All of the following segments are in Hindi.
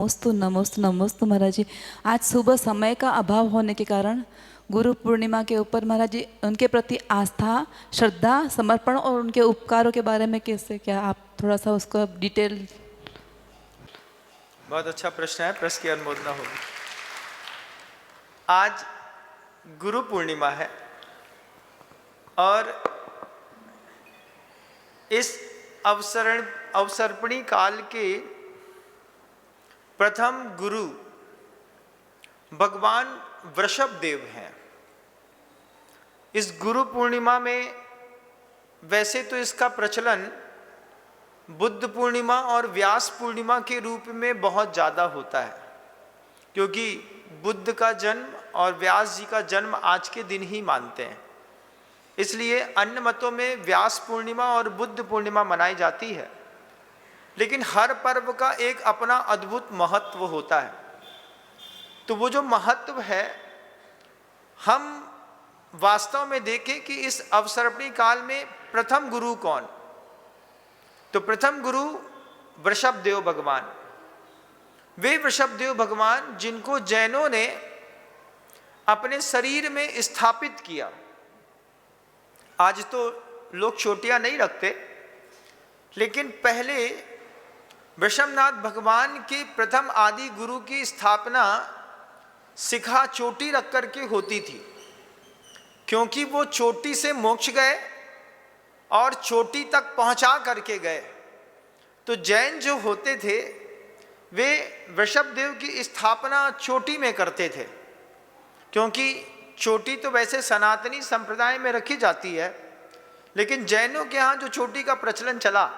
नमोस्तु नमोस्तु नमोस्तु महाराज जी। आज सुबह समय का अभाव होने के कारण गुरु पूर्णिमा के ऊपर महाराज जी उनके प्रति आस्था, श्रद्धा, समर्पण और उनके उपकारों के बारे में कैसे, क्या आप थोड़ा सा उसको डिटेल। बहुत अच्छा प्रश्न है, प्रश्न की अनुमोदना होगी। आज गुरु पूर्णिमा है और इस अवसर्पणी काल के प्रथम गुरु भगवान वृषभ देव हैं। इस गुरु पूर्णिमा में वैसे तो इसका प्रचलन बुद्ध पूर्णिमा और व्यास पूर्णिमा के रूप में बहुत ज़्यादा होता है, क्योंकि बुद्ध का जन्म और व्यास जी का जन्म आज के दिन ही मानते हैं। इसलिए अन्य मतों में व्यास पूर्णिमा और बुद्ध पूर्णिमा मनाई जाती है, लेकिन हर पर्व का एक अपना अद्भुत महत्व होता है। तो वो जो महत्व है, हम वास्तव में देखें कि इस अवसर्पणी काल में प्रथम गुरु कौन, तो प्रथम गुरु वृषभ देव भगवान। वे वृषभ देव भगवान जिनको जैनों ने अपने शरीर में स्थापित किया। आज तो लोग चोटियां नहीं रखते, लेकिन पहले वृषभनाथ भगवान के प्रथम आदि गुरु की स्थापना शिखा चोटी रख करके होती थी, क्योंकि वो चोटी से मोक्ष गए और चोटी तक पहुंचा करके गए। तो जैन जो होते थे वे वृषभ देव की स्थापना चोटी में करते थे, क्योंकि चोटी तो वैसे सनातनी संप्रदाय में रखी जाती है, लेकिन जैनों के यहाँ जो चोटी का प्रचलन चला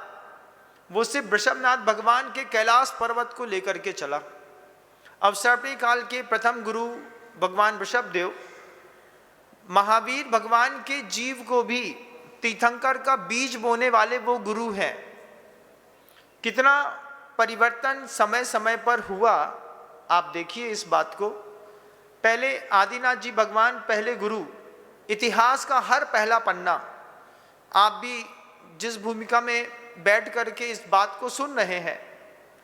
वो सिर्फ वृषभनाथ भगवान के कैलाश पर्वत को लेकर के चला। अवसर्पणी काल के प्रथम गुरु भगवान वृषभ देव महावीर भगवान के जीव को भी तीर्थंकर का बीज बोने वाले वो गुरु हैं। कितना परिवर्तन समय समय पर हुआ, आप देखिए इस बात को। पहले आदिनाथ जी भगवान पहले गुरु, इतिहास का हर पहला पन्ना, आप भी जिस भूमिका में बैठ करके इस बात को सुन रहे हैं,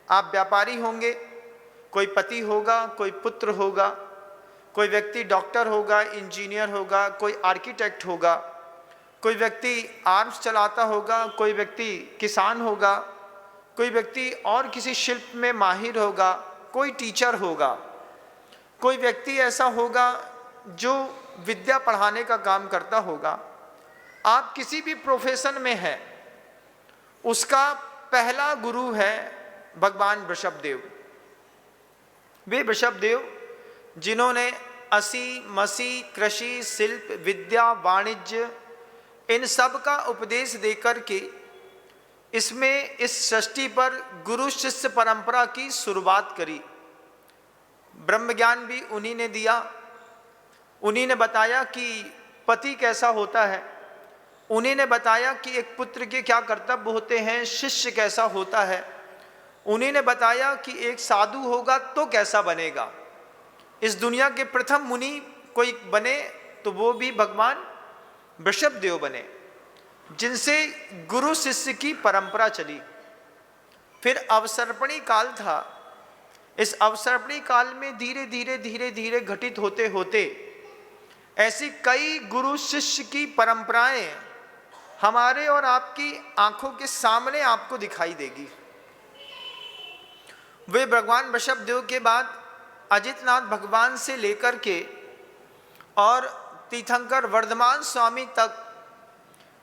आप व्यापारी होंगे, कोई पति होगा, कोई पुत्र होगा, कोई व्यक्ति डॉक्टर होगा, इंजीनियर होगा, कोई आर्किटेक्ट होगा, कोई व्यक्ति आर्म्स चलाता होगा, कोई व्यक्ति किसान होगा, कोई व्यक्ति और किसी शिल्प में माहिर होगा, कोई टीचर होगा, कोई व्यक्ति ऐसा होगा जो विद्या पढ़ाने का काम करता होगा। आप किसी भी प्रोफेशन में हैं, उसका पहला गुरु है भगवान वृषभ देव। वे वृषभ देव जिन्होंने असी, मसी, कृषि, शिल्प, विद्या, वाणिज्य, इन सब का उपदेश देकर के इसमें इस सृष्टि पर गुरु शिष्य परंपरा की शुरुआत करी। ब्रह्म ज्ञान भी उन्हीं ने दिया, उन्हीं ने बताया कि पति कैसा होता है, उन्हीं ने बताया कि एक पुत्र के क्या कर्तव्य होते हैं, शिष्य कैसा होता है, उन्हीं ने बताया कि एक साधु होगा तो कैसा बनेगा। इस दुनिया के प्रथम मुनि कोई बने तो वो भी भगवान वृषभ देव बने, जिनसे गुरु शिष्य की परंपरा चली। फिर अवसर्पणी काल था। इस अवसर्पणी काल में धीरे धीरे धीरे धीरे घटित होते होते ऐसी कई गुरु शिष्य की परंपराएं हमारे और आपकी आंखों के सामने आपको दिखाई देगी। वे भगवान वृषभ देव के बाद अजितनाथ भगवान से लेकर के और तीर्थंकर वर्धमान स्वामी तक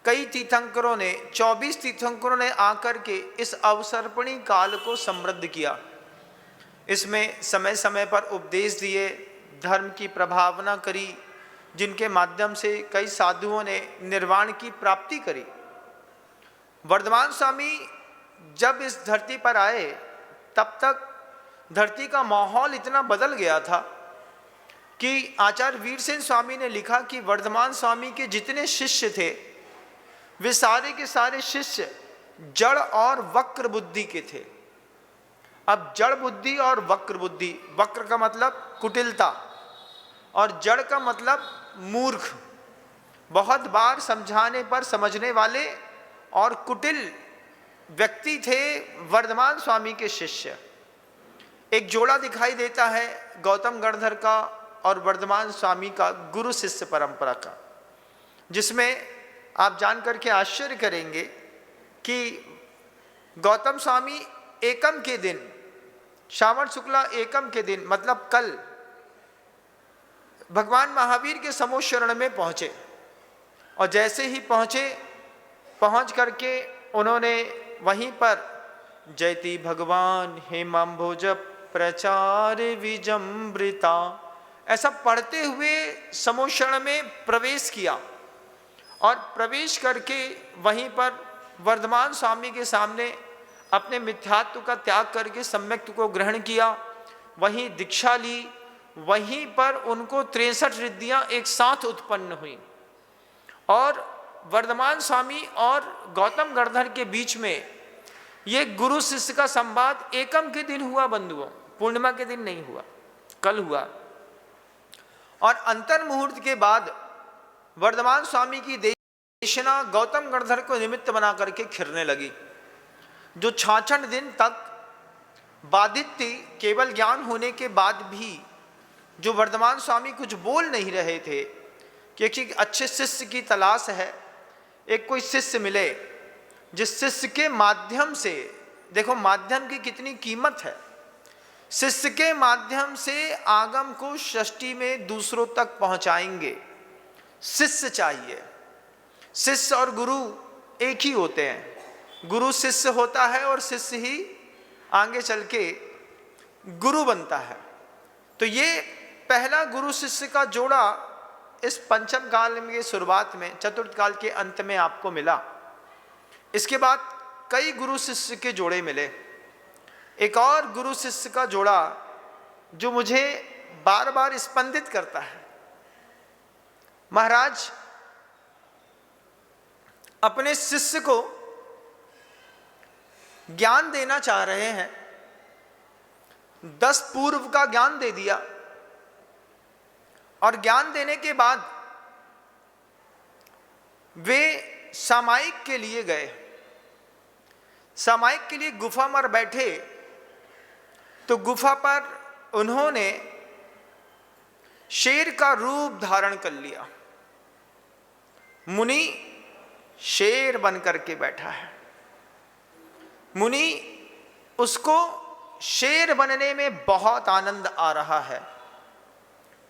कई तीर्थंकरों ने, 24 तीर्थंकरों ने आकर के इस अवसर्पणी काल को समृद्ध किया। इसमें समय समय पर उपदेश दिए, धर्म की प्रभावना करी, जिनके माध्यम से कई साधुओं ने निर्वाण की प्राप्ति करी। वर्धमान स्वामी जब इस धरती पर आए तब तक धरती का माहौल इतना बदल गया था कि आचार्य वीरसेन स्वामी ने लिखा कि वर्धमान स्वामी के जितने शिष्य थे वे सारे के सारे शिष्य जड़ और वक्र बुद्धि के थे। अब जड़ बुद्धि और वक्र बुद्धि, वक्र का मतलब कुटिलता और जड़ का मतलब मूर्ख, बहुत बार समझाने पर समझने वाले और कुटिल व्यक्ति थे वर्धमान स्वामी के शिष्य। एक जोड़ा दिखाई देता है गौतम गणधर का और वर्धमान स्वामी का गुरु शिष्य परंपरा का, जिसमें आप जान करके आश्चर्य करेंगे कि गौतम स्वामी एकम के दिन, श्रावण शुक्ला एकम के दिन, मतलब कल, भगवान महावीर के समोशरण में पहुंचे। और जैसे ही पहुंच करके उन्होंने वहीं पर जयति भगवान हेमाम्भोज प्रचार विजम्बृता ऐसा पढ़ते हुए समोशरण में प्रवेश किया और प्रवेश करके वहीं पर वर्धमान स्वामी के सामने अपने मिथ्यात्व का त्याग करके सम्यक्त्व को ग्रहण किया, वहीं दीक्षा ली। वहीं पर उनको 63 रिद्धियां एक साथ उत्पन्न हुई और वर्धमान स्वामी और गौतम गणधर के बीच में ये गुरु शिष्य का संवाद एकम के दिन हुआ बंधुओं, पूर्णिमा के दिन नहीं हुआ, कल हुआ। और अंतर मुहूर्त के बाद वर्धमान स्वामी की देशना गौतम गणधर को निमित्त बना करके खिरने लगी। जो 66 दिन तक बाधित थी, केवल ज्ञान होने के बाद भी जो वर्धमान स्वामी कुछ बोल नहीं रहे थे, क्योंकि अच्छे शिष्य की तलाश है, एक कोई शिष्य मिले जिस शिष्य के माध्यम से, देखो माध्यम की कितनी कीमत है, शिष्य के माध्यम से आगम को सृष्टि में दूसरों तक पहुंचाएंगे। शिष्य चाहिए। शिष्य और गुरु एक ही होते हैं। गुरु शिष्य होता है और शिष्य ही आगे चल के गुरु बनता है। तो ये पहला गुरु शिष्य का जोड़ा इस पंचम काल में शुरुआत में, चतुर्थ काल के अंत में आपको मिला। इसके बाद कई गुरु शिष्य के जोड़े मिले। एक और गुरु शिष्य का जोड़ा जो मुझे बार बार स्पंदित करता है, महाराज अपने शिष्य को ज्ञान देना चाह रहे हैं, 10 पूर्व का ज्ञान दे दिया और ज्ञान देने के बाद वे सामायिक के लिए गए। सामायिक के लिए गुफा में बैठे तो गुफा पर उन्होंने शेर का रूप धारण कर लिया। मुनि शेर बन करके बैठा है। मुनि उसको शेर बनने में बहुत आनंद आ रहा है।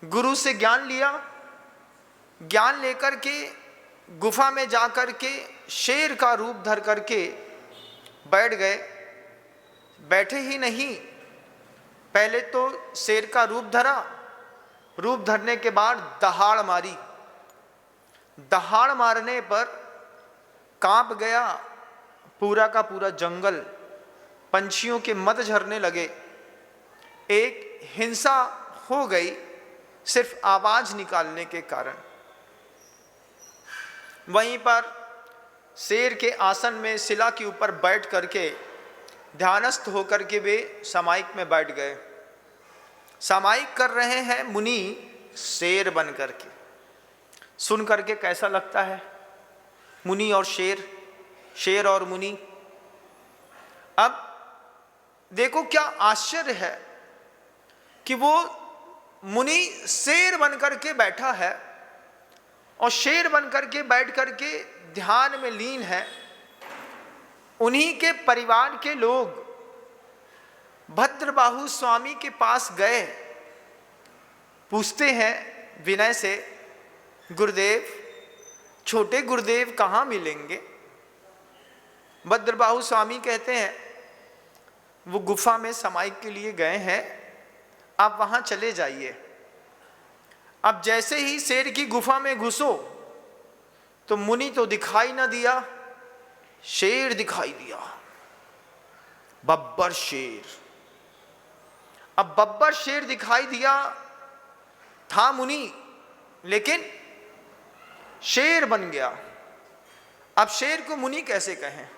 गुरु से ज्ञान लिया, ज्ञान लेकर के गुफा में जाकर के शेर का रूप धर करके बैठ गए। बैठे ही नहीं, पहले तो शेर का रूप धरा, रूप धरने के बाद दहाड़ मारी। दहाड़ मारने पर कांप गया पूरा का पूरा जंगल, पंछियों के मद झरने लगे। एक हिंसा हो गई सिर्फ आवाज निकालने के कारण। वहीं पर शेर के आसन में शिला के ऊपर बैठ करके ध्यानस्थ होकर के वे सामायिक में बैठ गए। सामायिक कर रहे हैं मुनि शेर बन करके। सुन करके कैसा लगता है? मुनि और शेर, शेर और मुनि। अब देखो क्या आश्चर्य है कि वो मुनि शेर बन करके बैठा है और शेर बन करके बैठ करके ध्यान में लीन है। उन्हीं के परिवार के लोग भद्रबाहु स्वामी के पास गए, पूछते हैं विनय से, गुरुदेव, छोटे गुरुदेव कहाँ मिलेंगे? भद्रबाहु स्वामी कहते हैं वो गुफा में सामायिक के लिए गए हैं, आप वहां चले जाइए। अब जैसे ही शेर की गुफा में घुसो तो मुनि तो दिखाई ना दिया, शेर दिखाई दिया, बब्बर शेर। अब बब्बर शेर दिखाई दिया था मुनि, लेकिन शेर बन गया। अब शेर को मुनि कैसे कहें?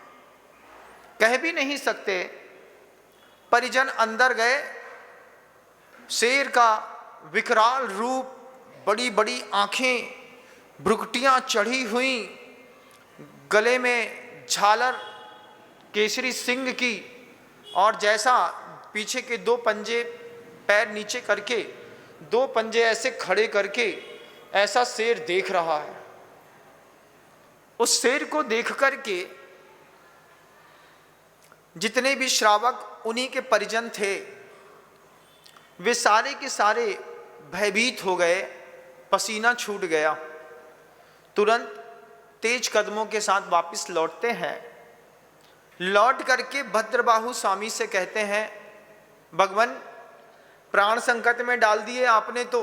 कह भी नहीं सकते। परिजन अंदर गए, शेर का विकराल रूप, बड़ी बड़ी आंखें, भ्रुकुटियां चढ़ी हुई, गले में झालर केसरी सिंह की, और जैसा पीछे के दो पंजे पैर नीचे करके, दो पंजे ऐसे खड़े करके ऐसा शेर देख रहा है। उस शेर को देख करके जितने भी श्रावक उन्हीं के परिजन थे, वे सारे के सारे भयभीत हो गए, पसीना छूट गया। तुरंत तेज कदमों के साथ वापस लौटते हैं। लौट करके भद्रबाहु स्वामी से कहते हैं, भगवान प्राण संकट में डाल दिए आपने, तो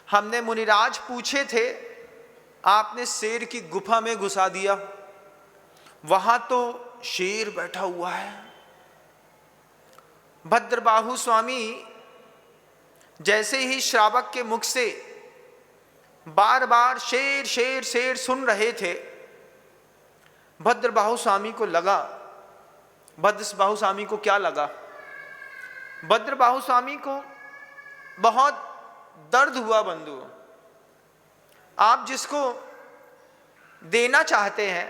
हमने मुनिराज पूछे थे, आपने शेर की गुफा में घुसा दिया, वहां तो शेर बैठा हुआ है। भद्रबाहु स्वामी जैसे ही श्रावक के मुख से बार बार शेर शेर शेर सुन रहे थे, भद्रबाहु स्वामी को लगा, भद्रबाहु स्वामी को क्या लगा? भद्रबाहु स्वामी को बहुत दर्द हुआ। बंधु, आप जिसको देना चाहते हैं,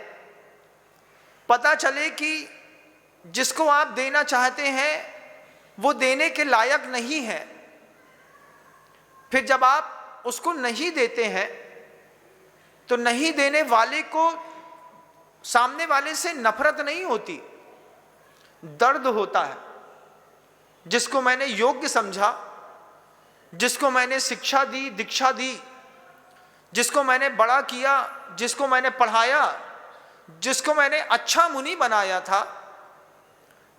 पता चले कि जिसको आप देना चाहते हैं वो देने के लायक नहीं है, फिर जब आप उसको नहीं देते हैं तो नहीं देने वाले को सामने वाले से नफरत नहीं होती, दर्द होता है। जिसको मैंने योग्य समझा, जिसको मैंने शिक्षा दी, दीक्षा दी, जिसको मैंने बड़ा किया, जिसको मैंने पढ़ाया, जिसको मैंने अच्छा मुनि बनाया था,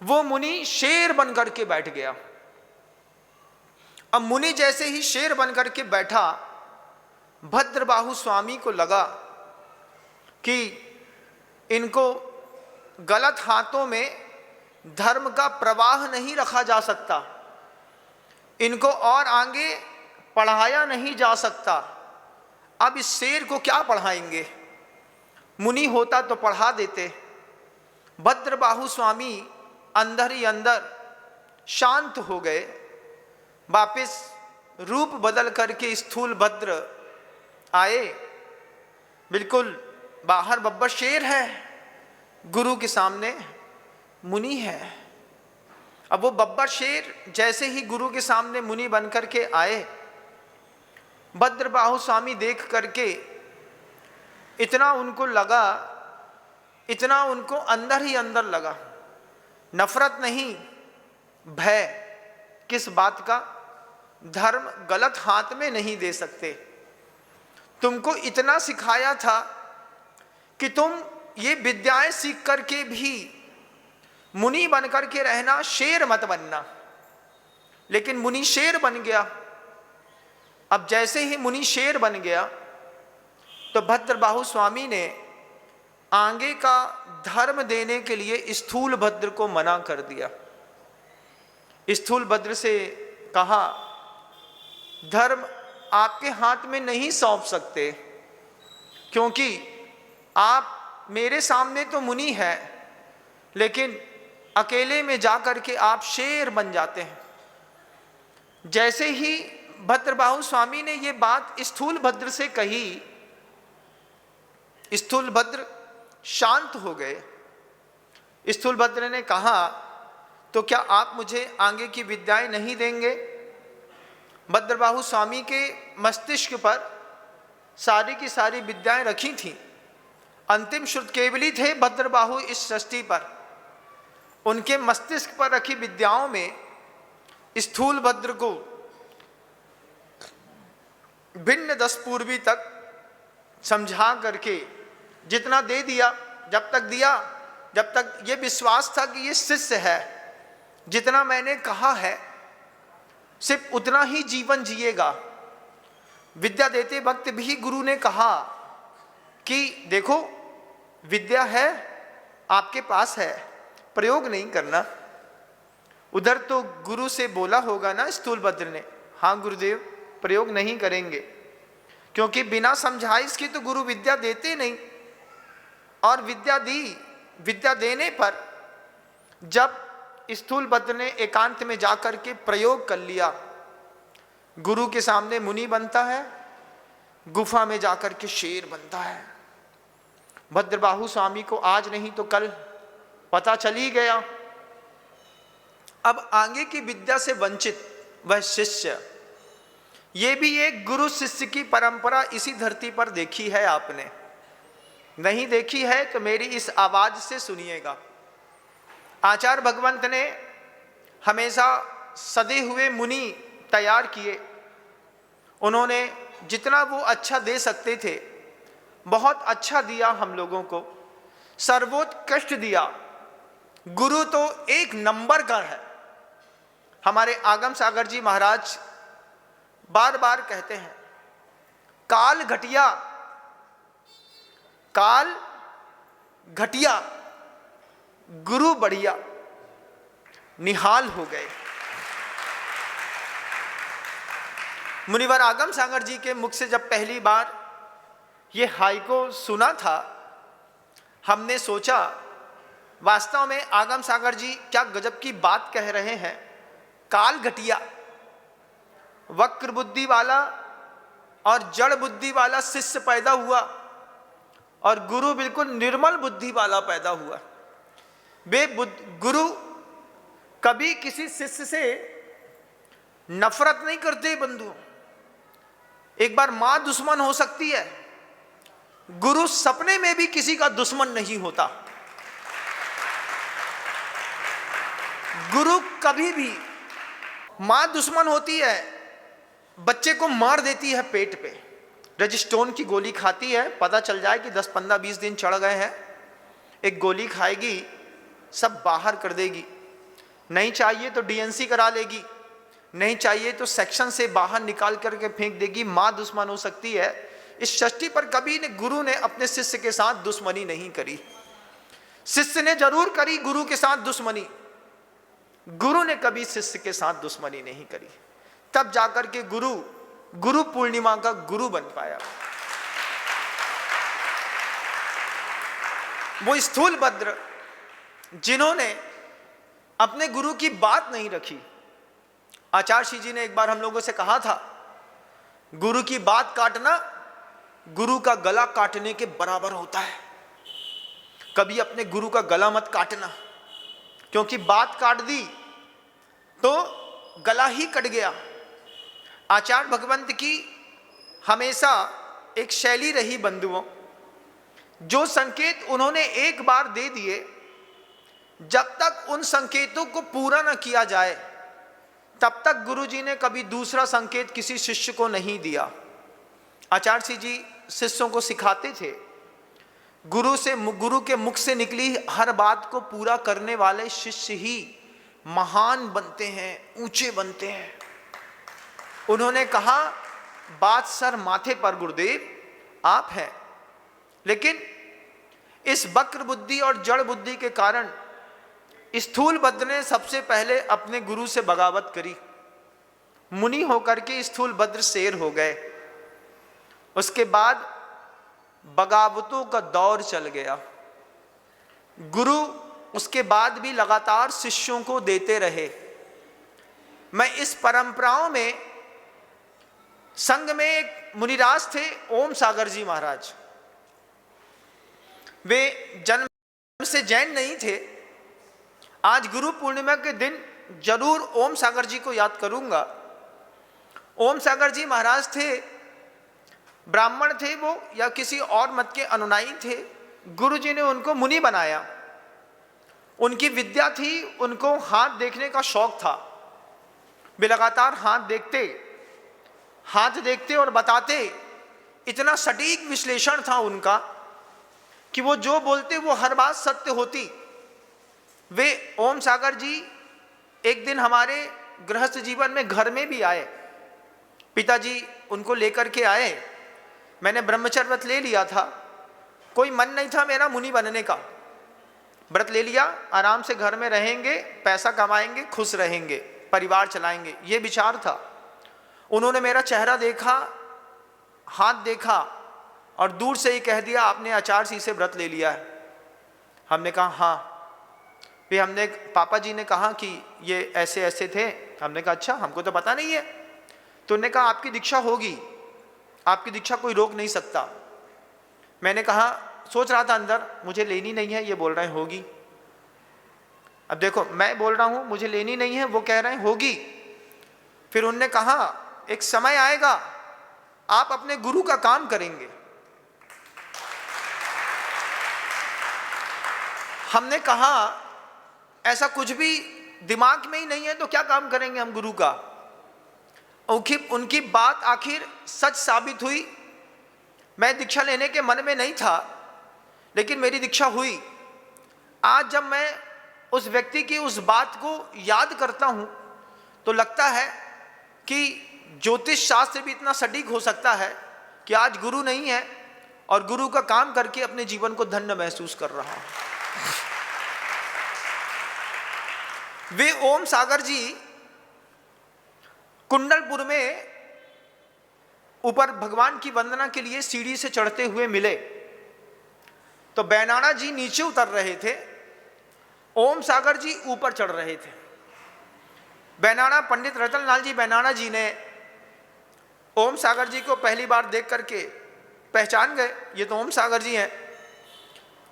वो मुनि शेर बन करके बैठ गया। अब मुनि जैसे ही शेर बन करके बैठा, भद्रबाहु स्वामी को लगा कि इनको गलत हाथों में धर्म का प्रवाह नहीं रखा जा सकता, इनको और आगे पढ़ाया नहीं जा सकता। अब इस शेर को क्या पढ़ाएंगे? मुनि होता तो पढ़ा देते। भद्रबाहु स्वामी अंदर ही अंदर शांत हो गए, वापिस रूप बदल करके स्थूल भद्र आए। बिल्कुल बाहर बब्बर शेर है, गुरु के सामने मुनि है। अब वो बब्बर शेर जैसे ही गुरु के सामने मुनि बन करके आए, भद्रबाहु स्वामी देख करके इतना उनको लगा, इतना उनको अंदर ही अंदर लगा, नफरत नहीं, भय। किस बात का? धर्म गलत हाथ में नहीं दे सकते। तुमको इतना सिखाया था कि तुम ये विद्याएं सीख करके भी मुनि बन करके रहना, शेर मत बनना। लेकिन मुनि शेर बन गया। अब जैसे ही मुनि शेर बन गया तो भद्रबाहु स्वामी ने आगे का धर्म देने के लिए स्थूल भद्र को मना कर दिया। स्थूल भद्र से कहा, धर्म आपके हाथ में नहीं सौंप सकते, क्योंकि आप मेरे सामने तो मुनि हैं, लेकिन अकेले में जाकर के आप शेर बन जाते हैं। जैसे ही भद्रबाहु स्वामी ने ये बात स्थूल भद्र से कही, स्थूल भद्र शांत हो गए। स्थूल भद्र ने कहा, तो क्या आप मुझे आगे की विद्याएं नहीं देंगे? भद्रबाहु स्वामी के मस्तिष्क पर सारी की सारी विद्याएं रखी थीं। अंतिम श्रुत केवली थे भद्रबाहु इस सृष्टि पर। उनके मस्तिष्क पर रखी विद्याओं में स्थूल भद्र को भिन्न 10 पूर्वी तक समझा करके जितना दे दिया, जब तक दिया जब तक ये विश्वास था कि ये शिष्य है, जितना मैंने कहा है सिर्फ उतना ही जीवन जिएगा। विद्या देते वक्त भी गुरु ने कहा कि देखो विद्या है आपके पास है, प्रयोग नहीं करना। उधर तो गुरु से बोला होगा ना स्थूल भद्र ने, हाँ गुरुदेव प्रयोग नहीं करेंगे, क्योंकि बिना समझाइश के तो गुरु विद्या देते नहीं। और विद्या दी, विद्या देने पर जब स्थूल भद्र ने एकांत में जाकर के प्रयोग कर लिया, गुरु के सामने मुनि बनता है, गुफा में जाकर के शेर बनता है। भद्रबाहु स्वामी को आज नहीं तो कल पता चल ही गया। अब आगे की विद्या से वंचित वह शिष्य, ये भी एक गुरु शिष्य की परंपरा इसी धरती पर देखी है आपने। नहीं देखी है तो मेरी इस आवाज से सुनिएगा। आचार्य भगवंत ने हमेशा सदे हुए मुनि तैयार किए। उन्होंने जितना वो अच्छा दे सकते थे बहुत अच्छा दिया, हम लोगों को सर्वोत्कृष्ट दिया। गुरु तो एक नंबर का है। हमारे आगम सागर जी महाराज बार बार कहते हैं, काल घटिया, काल घटिया, गुरु बढ़िया, निहाल हो गए। मुनिवर आगम सागर जी के मुख से जब पहली बार ये हाइको सुना था, हमने सोचा वास्तव में आगम सागर जी क्या गजब की बात कह रहे हैं। काल घटिया, वक्र बुद्धि वाला और जड़ बुद्धि वाला शिष्य पैदा हुआ और गुरु बिल्कुल निर्मल बुद्धि वाला पैदा हुआ। वे गुरु कभी किसी शिष्य से नफरत नहीं करते बंधु। एक बार मां दुश्मन हो सकती है, गुरु सपने में भी किसी का दुश्मन नहीं होता। गुरु कभी भी, मां दुश्मन होती है, बच्चे को मार देती है पेट पे, रजिस्टोन की गोली खाती है, पता चल जाए कि 10, 15, 20 दिन चढ़ गए हैं, एक गोली खाएगी, सब बाहर कर देगी। नहीं चाहिए तो डीएनसी करा लेगी, नहीं चाहिए तो सेक्शन से बाहर निकाल करके फेंक देगी। मां दुश्मन हो सकती है। इस सृष्टि पर कभी ने गुरु ने अपने शिष्य के साथ दुश्मनी नहीं करी। शिष्य ने जरूर करी गुरु के साथ दुश्मनी, गुरु ने कभी शिष्य के साथ दुश्मनी नहीं करी। तब जाकर के गुरु पूर्णिमा का गुरु बन पाया। वो स्थूलभद्र जिन्होंने अपने गुरु की बात नहीं रखी। आचार्य श्री जी ने एक बार हम लोगों से कहा था, गुरु की बात काटना गुरु का गला काटने के बराबर होता है। कभी अपने गुरु का गला मत काटना, क्योंकि बात काट दी तो गला ही कट गया। आचार्य भगवंत की हमेशा एक शैली रही बंधुओं, जो संकेत उन्होंने एक बार दे दिए, जब तक उन संकेतों को पूरा न किया जाए तब तक गुरुजी ने कभी दूसरा संकेत किसी शिष्य को नहीं दिया। आचार्य श्री जी शिष्यों को सिखाते थे, गुरु के मुख से निकली हर बात को पूरा करने वाले शिष्य ही महान बनते हैं, ऊंचे बनते हैं। उन्होंने कहा, बात सर माथे पर गुरुदेव आप हैं, लेकिन इस वक्र बुद्धि और जड़ बुद्धि के कारण स्थूलभद्र ने सबसे पहले अपने गुरु से बगावत करी। मुनि होकर के स्थूलभद्र शेर हो गए। उसके बाद बगावतों का दौर चल गया। गुरु उसके बाद भी लगातार शिष्यों को देते रहे। मैं इस परंपराओं में, संघ में एक मुनिराज थे ओम सागर जी महाराज। वे जन्म से जैन नहीं थे। आज गुरु पूर्णिमा के दिन जरूर ओम सागर जी को याद करूंगा। ओम सागर जी महाराज थे, ब्राह्मण थे वो या किसी और मत के अनुयायी थे। गुरु जी ने उनको मुनि बनाया। उनकी विद्या थी, उनको हाथ देखने का शौक था। वे लगातार हाथ देखते और बताते। इतना सटीक विश्लेषण था उनका कि वो जो बोलते वो हर बात सत्य होती। वे ओम सागर जी एक दिन हमारे गृहस्थ जीवन में घर में भी आए। पिताजी उनको लेकर के आए। मैंने ब्रह्मचर्य व्रत ले लिया था, कोई मन नहीं था मेरा मुनि बनने का। व्रत ले लिया, आराम से घर में रहेंगे, पैसा कमाएंगे, खुश रहेंगे, परिवार चलाएंगे, ये विचार था। उन्होंने मेरा चेहरा देखा, हाथ देखा और दूर से ही कह दिया, आपने आचार्य जी से व्रत ले लिया है। हमने कहा हाँ। फिर हमने, पापा जी ने कहा कि ये ऐसे ऐसे थे। हमने कहा अच्छा, हमको तो पता नहीं है। तो उन्होंने कहा आपकी दीक्षा होगी, आपकी दीक्षा कोई रोक नहीं सकता। मैंने कहा, सोच रहा था अंदर मुझे लेनी नहीं है, ये बोल रहे हैं होगी। अब देखो, मैं बोल रहा हूं मुझे लेनी नहीं है, वो कह रहे हैं होगी। फिर उनने कहा एक समय आएगा आप अपने गुरु का काम करेंगे। हमने कहा ऐसा कुछ भी दिमाग में ही नहीं है तो क्या काम करेंगे हम गुरु का। उनकी बात आखिर सच साबित हुई। मैं दीक्षा लेने के मन में नहीं था, लेकिन मेरी दीक्षा हुई। आज जब मैं उस व्यक्ति की उस बात को याद करता हूं तो लगता है कि ज्योतिष शास्त्र भी इतना सटीक हो सकता है कि आज गुरु नहीं है और गुरु का काम करके अपने जीवन को धन्य महसूस कर रहा हूं। वे ओम सागर जी कुंडलपुर में ऊपर भगवान की वंदना के लिए सीढ़ी से चढ़ते हुए मिले तो बैनाना जी नीचे उतर रहे थे, ओम सागर जी ऊपर चढ़ रहे थे। बैनाना पंडित रतनलाल जी बैनाना जी ने ओम सागर जी को पहली बार देख करके पहचान गए, ये तो ओम सागर जी हैं।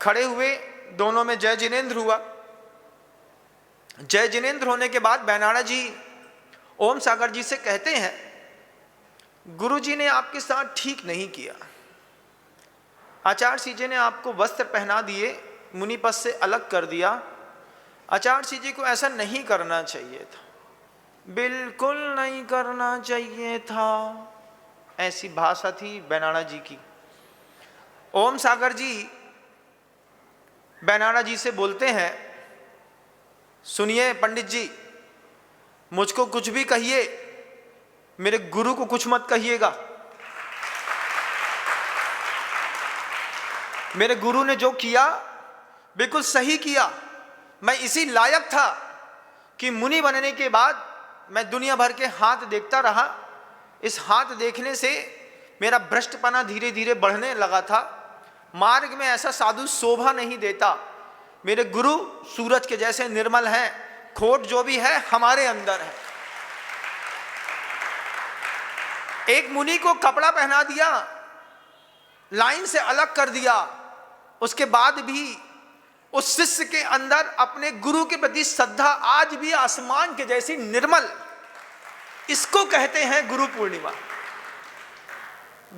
खड़े हुए, दोनों में जय जिनेंद्र हुआ। जय जिनेंद्र होने के बाद बैनाना जी ओम सागर जी से कहते हैं, गुरु जी ने आपके साथ ठीक नहीं किया। आचार्य जी ने आपको वस्त्र पहना दिए, मुनि पद से अलग कर दिया। आचार्य जी को ऐसा नहीं करना चाहिए था, बिल्कुल नहीं करना चाहिए था। ऐसी भाषा थी बैनाना जी की। ओम सागर जी बैनाना जी से बोलते हैं, सुनिए पंडित जी, मुझको कुछ भी कहिए, मेरे गुरु को कुछ मत कहिएगा। मेरे गुरु ने जो किया बिल्कुल सही किया। मैं इसी लायक था कि मुनि बनने के बाद मैं दुनिया भर के हाथ देखता रहा। इस हाथ देखने से मेरा भ्रष्टपना धीरे धीरे बढ़ने लगा था। मार्ग में ऐसा साधु शोभा नहीं देता। मेरे गुरु सूरज के जैसे निर्मल हैं, खोट जो भी है हमारे अंदर है। एक मुनि को कपड़ा पहना दिया, लाइन से अलग कर दिया, उसके बाद भी उस शिष्य के अंदर अपने गुरु के प्रति श्रद्धा आज भी आसमान के जैसी निर्मल। इसको कहते हैं गुरु पूर्णिमा।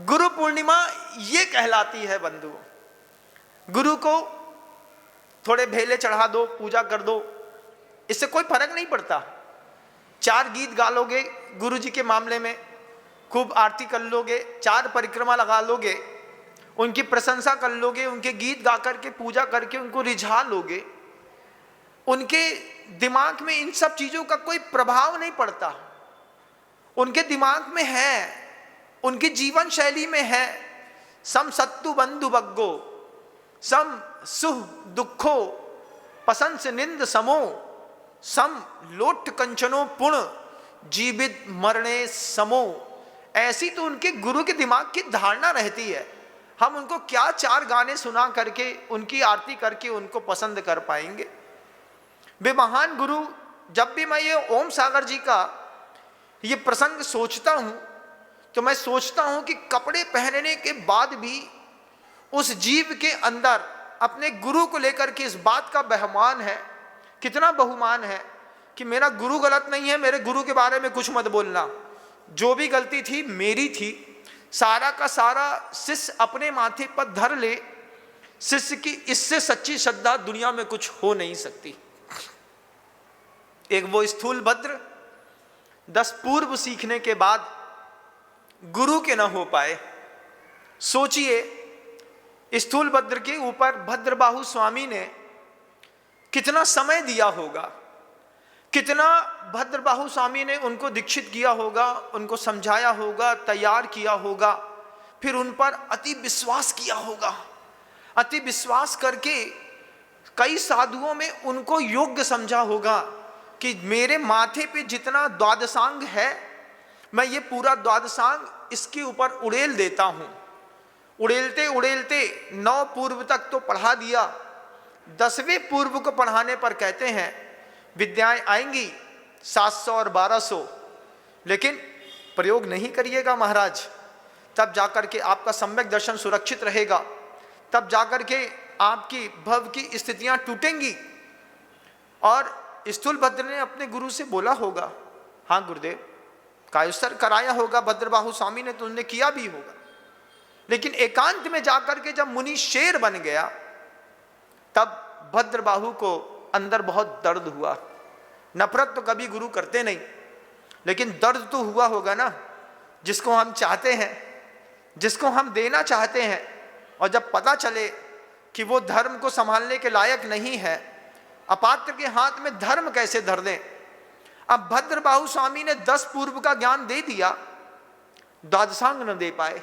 गुरु पूर्णिमा ये कहलाती है बंधुओं। गुरु को थोड़े भेले चढ़ा दो, पूजा कर दो, इससे कोई फर्क नहीं पड़ता। 4 गीत गा लोगे गुरु जी के मामले में, खूब आरती कर लोगे, 4 परिक्रमा लगा लोगे, उनकी प्रशंसा कर लोगे, उनके गीत गा करके पूजा करके उनको रिझा लोगे, उनके दिमाग में इन सब चीजों का कोई प्रभाव नहीं पड़ता। उनके दिमाग में है, उनकी जीवन शैली में है, सम सत्तु बंधु बग्गो, सम सुह दुखो, पसंस निंद समो, सम लोट कंचनो पुण, जीवित मरणे समो। ऐसी तो उनके गुरु के दिमाग की धारणा रहती है। हम उनको क्या 4 गाने सुना करके, उनकी आरती करके उनको पसंद कर पाएंगे। वे महान गुरु। जब भी मैं ये ओम सागर जी का ये प्रसंग सोचता हूं तो मैं सोचता हूं कि कपड़े पहनने के बाद भी उस जीव के अंदर अपने गुरु को लेकर के इस बात का बहमान है, कितना बहुमान है कि मेरा गुरु गलत नहीं है, मेरे गुरु के बारे में कुछ मत बोलना, जो भी गलती थी मेरी थी। सारा का सारा शिष्य अपने माथे पर धर ले, शिष्य की इससे सच्ची श्रद्धा दुनिया में कुछ हो नहीं सकती। एक वो स्थूल भद्र 10 पूर्व सीखने के बाद गुरु के न हो पाए। सोचिए स्थूल भद्र के ऊपर भद्रबाहु स्वामी ने कितना समय दिया होगा, कितना भद्रबाहु स्वामी ने उनको दीक्षित किया होगा, उनको समझाया होगा, तैयार किया होगा, फिर उन पर अति विश्वास किया होगा। अति विश्वास करके कई साधुओं में उनको योग्य समझा होगा कि मेरे माथे पे जितना द्वादशांग है, मैं ये पूरा द्वादशांग इसके ऊपर उड़ेल देता हूं। उड़ेलते उड़ेलते 9 पूर्व तक तो पढ़ा दिया, 10वें पूर्व को पढ़ाने पर कहते हैं विद्याएं आएंगी 700 और 1200, लेकिन प्रयोग नहीं करिएगा महाराज, तब जाकर के आपका सम्यक दर्शन सुरक्षित रहेगा, तब जाकर के आपकी भव की स्थितियां टूटेंगी। और स्थूलभद्र ने अपने गुरु से बोला होगा, हाँ गुरुदेव, कायुस्तर कराया होगा, भद्रबाहु स्वामी ने तो उन्होंने किया भी होगा, लेकिन एकांत में जाकर के जब मुनि शेर बन गया तब भद्रबाहु को अंदर बहुत दर्द हुआ। नफरत तो कभी गुरु करते नहीं, लेकिन दर्द तो हुआ होगा ना, जिसको हम चाहते हैं, जिसको हम देना चाहते हैं, और जब पता चले कि वो धर्म को संभालने के लायक नहीं है, अपात्र के हाथ में धर्म कैसे धर दें। अब भद्रबाहु स्वामी ने 10 पूर्व का ज्ञान दे दिया, द्वादशांग न दे पाए,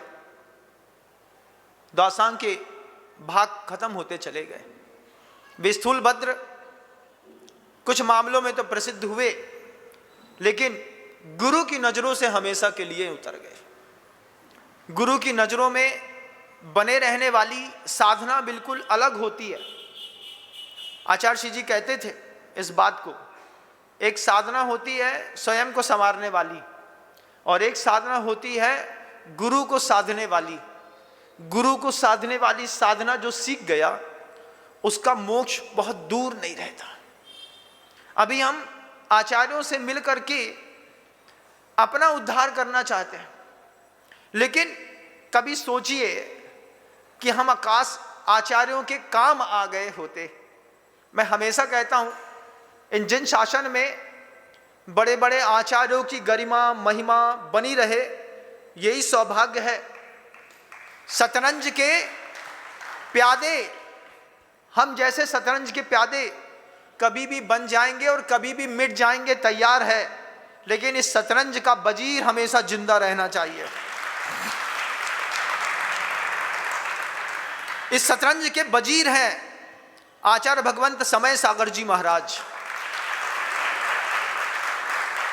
द्वादशांग के भाग खत्म होते चले गए। वे स्थूलभद्र कुछ मामलों में तो प्रसिद्ध हुए, लेकिन गुरु की नजरों से हमेशा के लिए उतर गए। गुरु की नजरों में बने रहने वाली साधना बिल्कुल अलग होती है। आचार्य श्री जी कहते थे इस बात को, एक साधना होती है स्वयं को संवारने वाली, और एक साधना होती है गुरु को साधने वाली। गुरु को साधने वाली साधना जो सीख गया, उसका मोक्ष बहुत दूर नहीं रहता। अभी हम आचार्यों से मिलकर के अपना उद्धार करना चाहते हैं, लेकिन कभी सोचिए कि हम आकाश आचार्यों के काम आ गए होते। मैं हमेशा कहता हूं, इन जिन शासन में बड़े बड़े आचार्यों की गरिमा महिमा बनी रहे, यही सौभाग्य है। शतरंज के प्यादे, हम जैसे शतरंज के प्यादे कभी भी बन जाएंगे और कभी भी मिट जाएंगे, तैयार है, लेकिन इस शतरंज का वजीर हमेशा जिंदा रहना चाहिए। इस शतरंज के वजीर हैं आचार्य भगवंत समय सागर जी महाराज।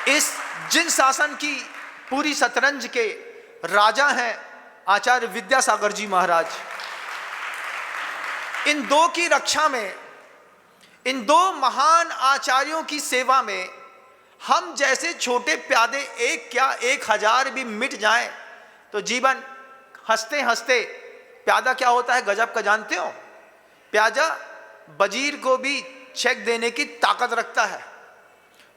इस जिन शासन की पूरी शतरंज के राजा हैं आचार्य विद्यासागर जी महाराज। इन दो की रक्षा में, इन दो महान आचार्यों की सेवा में हम जैसे छोटे प्यादे एक क्या 1000 भी मिट जाएं तो जीवन हंसते हंसते। प्यादा क्या होता है गजब का जानते हो? प्याजा वजीर को भी चेक देने की ताकत रखता है।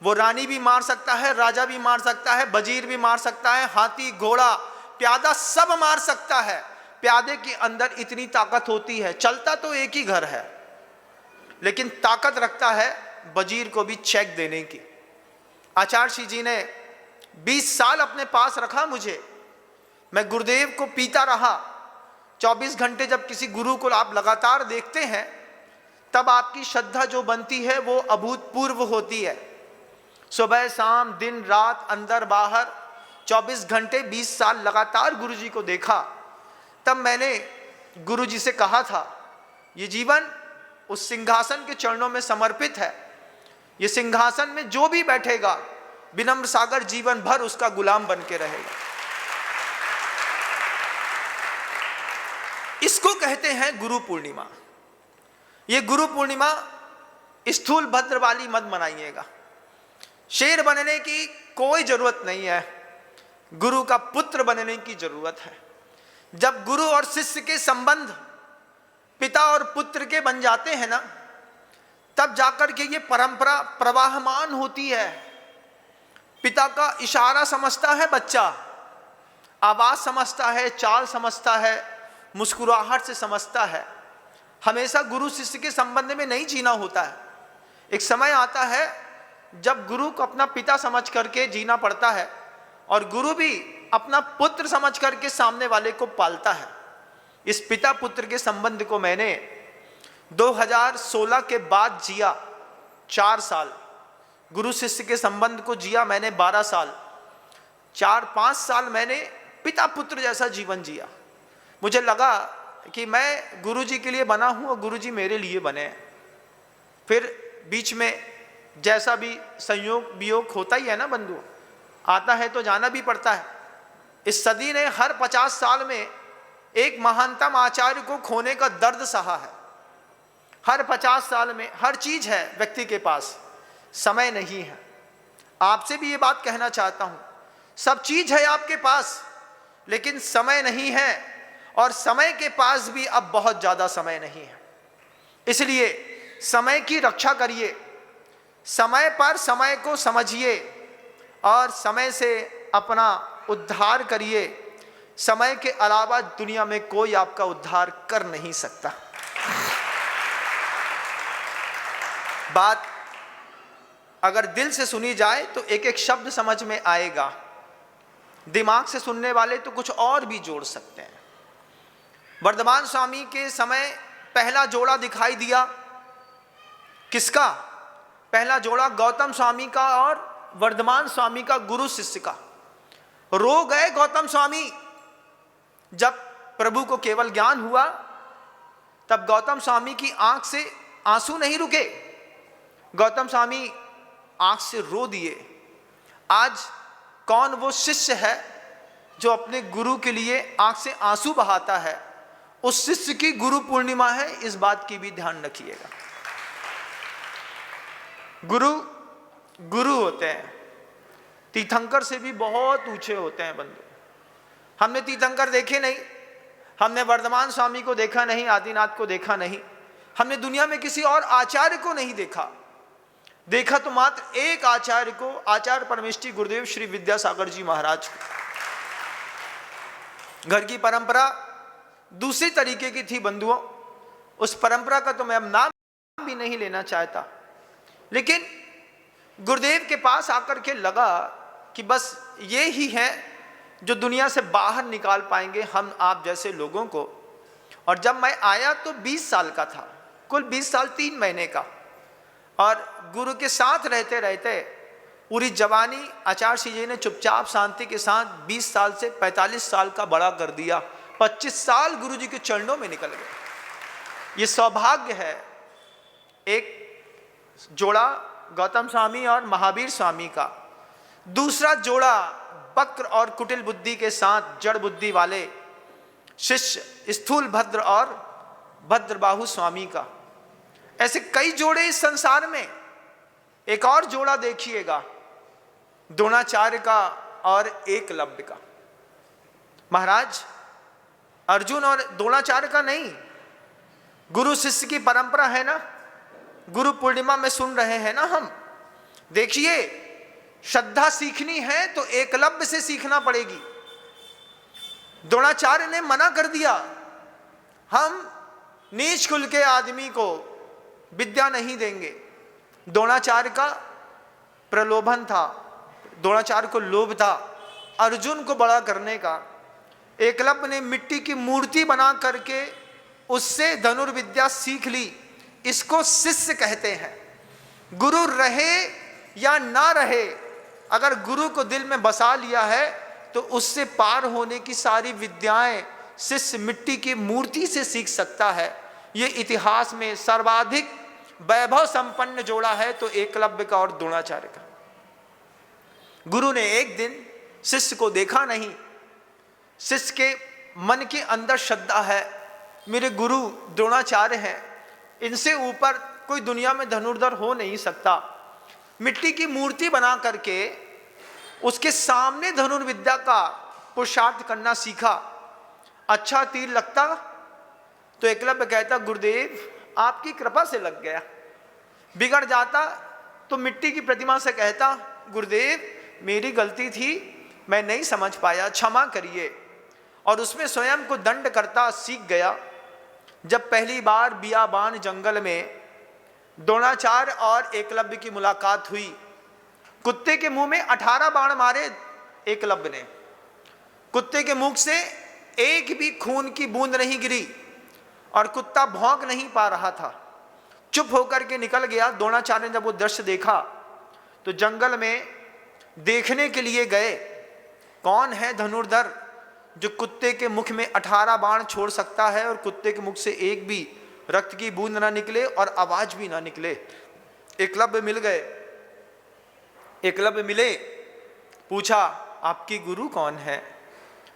वो रानी भी मार सकता है, राजा भी मार सकता है, वजीर भी मार सकता है, हाथी घोड़ा प्यादा सब मार सकता है। प्यादे के अंदर इतनी ताकत होती है। चलता तो एक ही घर है, लेकिन ताकत रखता है वजीर को भी चेक देने की। आचार्य श्री जी ने 20 साल अपने पास रखा मुझे। मैं गुरुदेव को पीता रहा। 24 घंटे जब किसी गुरु को आप लगातार देखते हैं, तब आपकी श्रद्धा जो बनती है वो अभूतपूर्व होती है। सुबह शाम दिन रात अंदर बाहर 24 घंटे 20 साल लगातार गुरु जी को देखा। तब मैंने गुरु जी से कहा था, ये जीवन उस सिंहासन के चरणों में समर्पित है। ये सिंहासन में जो भी बैठेगा विनम्र सागर जीवन भर उसका गुलाम बन के रहेगा। इसको कहते हैं गुरु पूर्णिमा। ये गुरु पूर्णिमा स्थूल भद्र वाली मत मनाइएगा। शेर बनने की कोई जरूरत नहीं है, गुरु का पुत्र बनने की जरूरत है। जब गुरु और शिष्य के संबंध पिता और पुत्र के बन जाते हैं ना, तब जाकर के ये परंपरा प्रवाहमान होती है। पिता का इशारा समझता है बच्चा, आवाज समझता है, चाल समझता है, मुस्कुराहट से समझता है। हमेशा गुरु शिष्य के संबंध में नहीं जीना होता है। एक समय आता है जब गुरु को अपना पिता समझ करके जीना पड़ता है, और गुरु भी अपना पुत्र समझ करके सामने वाले को पालता है। इस पिता पुत्र के संबंध को मैंने 2016 के बाद जिया 4 साल। गुरु शिष्य के संबंध को जिया मैंने 12 साल। 4-5 साल मैंने पिता पुत्र जैसा जीवन जिया। मुझे लगा कि मैं गुरु जी के लिए बना हूं और गुरु जी मेरे लिए बने हैं। फिर बीच में जैसा भी संयोग वियोग होता ही है ना बंधु, आता है तो जाना भी पड़ता है। इस सदी ने हर 50 साल में एक महानतम आचार्य को खोने का दर्द सहा है। हर 50 साल में हर चीज है व्यक्ति के पास, समय नहीं है। आपसे भी ये बात कहना चाहता हूं, सब चीज है आपके पास, लेकिन समय नहीं है। और समय के पास भी अब बहुत ज्यादा समय नहीं है। इसलिए समय की रक्षा करिए। समय पर समय को समझिए और समय से अपना उद्धार करिए। समय के अलावा दुनिया में कोई आपका उद्धार कर नहीं सकता। बात अगर दिल से सुनी जाए तो एक एक शब्द समझ में आएगा, दिमाग से सुनने वाले तो कुछ और भी जोड़ सकते हैं। वर्धमान स्वामी के समय पहला जोड़ा दिखाई दिया, किसका? पहला जोड़ा गौतम स्वामी का और वर्धमान स्वामी का, गुरु शिष्य का। रो गए गौतम स्वामी। जब प्रभु को केवल ज्ञान हुआ तब गौतम स्वामी की आंख से आंसू नहीं रुके, गौतम स्वामी आंख से रो दिए। आज कौन वो शिष्य है जो अपने गुरु के लिए आंख से आंसू बहाता है? उस शिष्य की गुरु पूर्णिमा है, इस बात की भी ध्यान रखिएगा। गुरु गुरु होते हैं, तीर्थंकर से भी बहुत ऊंचे होते हैं बंधु। हमने तीर्थंकर देखे नहीं, हमने वर्धमान स्वामी को देखा नहीं, आदिनाथ को देखा नहीं, हमने दुनिया में किसी और आचार्य को नहीं देखा। देखा तो मात्र एक आचार्य को, आचार्य परमेष्ठी गुरुदेव श्री विद्यासागर जी महाराज को। घर की परंपरा दूसरी तरीके की थी बंधुओं। उस परंपरा का तो मैं अब नाम भी नहीं लेना चाहता, लेकिन गुरुदेव के पास आकर के लगा कि बस ये ही है जो दुनिया से बाहर निकाल पाएंगे हम आप जैसे लोगों को। और जब मैं आया तो 20 साल का था, कुल 20 साल 3 महीने का, और गुरु के साथ रहते रहते पूरी जवानी आचार्य जी ने चुपचाप शांति के साथ 20 साल से 45 साल का बड़ा कर दिया। 25 साल गुरु जी के चरणों में निकल गए। ये सौभाग्य है। एक जोड़ा गौतम स्वामी और महावीर स्वामी का, दूसरा जोड़ा वक्र और कुटिल बुद्धि के साथ जड़ बुद्धि वाले शिष्य स्थूल भद्र और भद्रबाहु स्वामी का। ऐसे कई जोड़े इस संसार में। एक और जोड़ा देखिएगा, द्रोणाचार्य का और एकलव्य का। महाराज अर्जुन और द्रोणाचार्य का नहीं, गुरु शिष्य की परंपरा है ना, गुरु पूर्णिमा में सुन रहे हैं ना हम। देखिए, श्रद्धा सीखनी है तो एकलव्य से सीखना पड़ेगी। द्रोणाचार्य ने मना कर दिया, हम नीच कुल के आदमी को विद्या नहीं देंगे। द्रोणाचार्य का प्रलोभन था, द्रोणाचार्य को लोभ था अर्जुन को बड़ा करने का। एकलव्य ने मिट्टी की मूर्ति बना करके उससे धनुर्विद्या सीख ली। इसको शिष्य कहते हैं। गुरु रहे या ना रहे, अगर गुरु को दिल में बसा लिया है तो उससे पार होने की सारी विद्याएं शिष्य मिट्टी की मूर्ति से सीख सकता है। ये इतिहास में सर्वाधिक वैभव संपन्न जोड़ा है तो एकलव्य का और द्रोणाचार्य का। गुरु ने एक दिन शिष्य को देखा नहीं, शिष्य के मन के अंदर श्रद्धा है, मेरे गुरु द्रोणाचार्य हैं, इनसे ऊपर कोई दुनिया में धनुर्धर हो नहीं सकता। मिट्टी की मूर्ति बना करके उसके सामने धनुर्विद्या का पुरुषार्थ करना सीखा। अच्छा तीर लगता तो एकलव्य कहता, गुरुदेव आपकी कृपा से लग गया। बिगड़ जाता तो मिट्टी की प्रतिमा से कहता, गुरुदेव मेरी गलती थी, मैं नहीं समझ पाया, क्षमा करिए। और उसमें स्वयं को दंड करता सीख गया। जब पहली बार बियाबान जंगल में द्रोणाचार्य और एकलव्य की मुलाकात हुई, कुत्ते के मुंह में 18 बाण मारे एकलव्य ने। कुत्ते के मुख से एक भी खून की बूंद नहीं गिरी और कुत्ता भौंक नहीं पा रहा था, चुप होकर के निकल गया। द्रोणाचार्य ने जब वो दृश्य देखा तो जंगल में देखने के लिए गए, कौन है धनुर्धर जो कुत्ते के मुख में 18 बाण छोड़ सकता है और कुत्ते के मुख से एक भी रक्त की बूंद ना निकले और आवाज भी ना निकले। एकलव्य मिल गए। एकलव्य मिले, पूछा आपकी गुरु कौन है?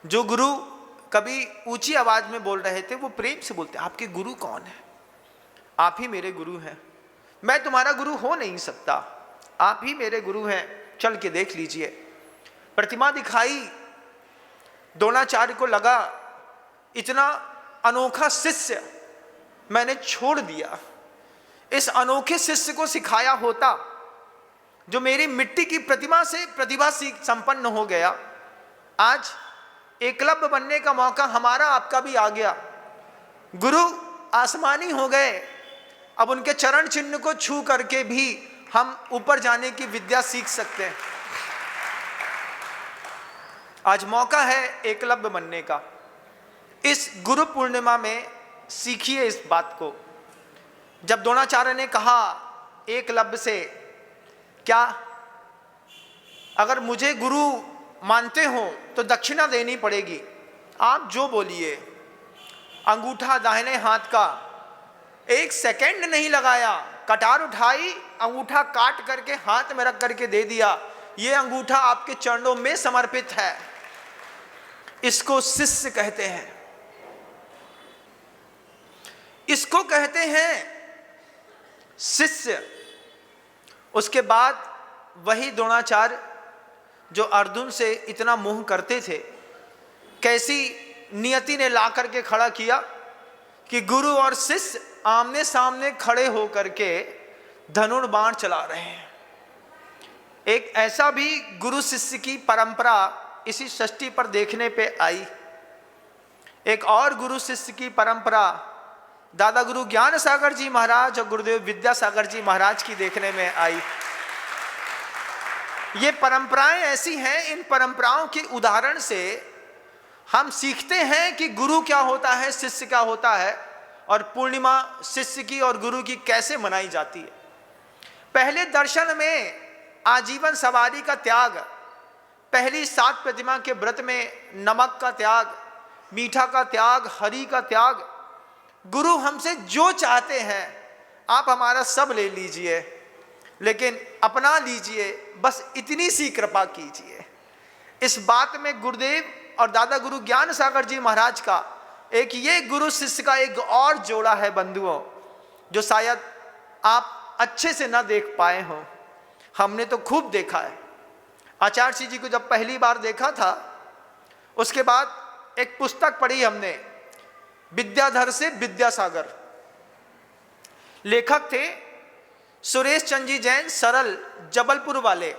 जो गुरु कभी ऊंची आवाज में बोल रहे थे वो प्रेम से बोलते, आपके गुरु कौन है? आप ही मेरे गुरु हैं, मैं तुम्हारा गुरु हो नहीं सकता, आप ही मेरे गुरु हैं, चल के देख लीजिए। प्रतिमा दिखाई। द्रोणाचार्य को लगा इतना अनोखा शिष्य मैंने छोड़ दिया। इस अनोखे शिष्य को सिखाया होता जो मेरी मिट्टी की प्रतिमा से प्रतिभा संपन्न हो गया, आज एकलव्य बनने का मौका हमारा आपका भी आ गया। गुरु आसमानी हो गए, अब उनके चरण चिन्ह को छू करके भी हम ऊपर जाने की विद्या सीख सकते हैं। आज मौका है एकलव्य बनने का। इस गुरु पूर्णिमा में सीखिए इस बात को। जब द्रोणाचार्य ने कहा एकलव्य से, क्या अगर मुझे गुरु मानते हो तो दक्षिणा देनी पड़ेगी, आप जो बोलिए। अंगूठा दाहिने हाथ का, एक सेकंड नहीं लगाया, कटार उठाई, अंगूठा काट करके हाथ में रख करके दे दिया, ये अंगूठा आपके चरणों में समर्पित है। इसको शिष्य कहते हैं, इसको कहते हैं शिष्य। उसके बाद वही द्रोणाचार्य जो अर्जुन से इतना मोह करते थे, कैसी नियति ने ला करके खड़ा किया कि गुरु और शिष्य आमने सामने खड़े होकर के धनुर्बाण चला रहे हैं। एक ऐसा भी गुरु शिष्य की परंपरा इसी षष्ठी पर देखने पे आई। एक और गुरु शिष्य की परंपरा दादा गुरु ज्ञान सागर जी महाराज और गुरुदेव विद्यासागर जी महाराज की देखने में आई। ये परंपराएं ऐसी हैं, इन परंपराओं के उदाहरण से हम सीखते हैं कि गुरु क्या होता है, शिष्य क्या होता है, और पूर्णिमा शिष्य की और गुरु की कैसे मनाई जाती है। पहले दर्शन में आजीवन सवारी का त्याग, पहली 7 प्रतिमा के व्रत में नमक का त्याग, मीठा का त्याग, हरि का त्याग। गुरु हमसे जो चाहते हैं आप हमारा सब ले लीजिए, लेकिन अपना लीजिए, बस इतनी सी कृपा कीजिए। इस बात में गुरुदेव और दादा गुरु ज्ञान सागर जी महाराज का एक ये गुरु शिष्य का एक और जोड़ा है बंधुओं, जो शायद आप अच्छे से ना देख पाए हों। हमने तो खूब देखा है। आचार्य जी को जब पहली बार देखा था, उसके बाद एक पुस्तक पढ़ी हमने, विद्याधर से विद्यासागर। लेखक थे सुरेश चंद जी जैन, सरल, जबलपुर वाले।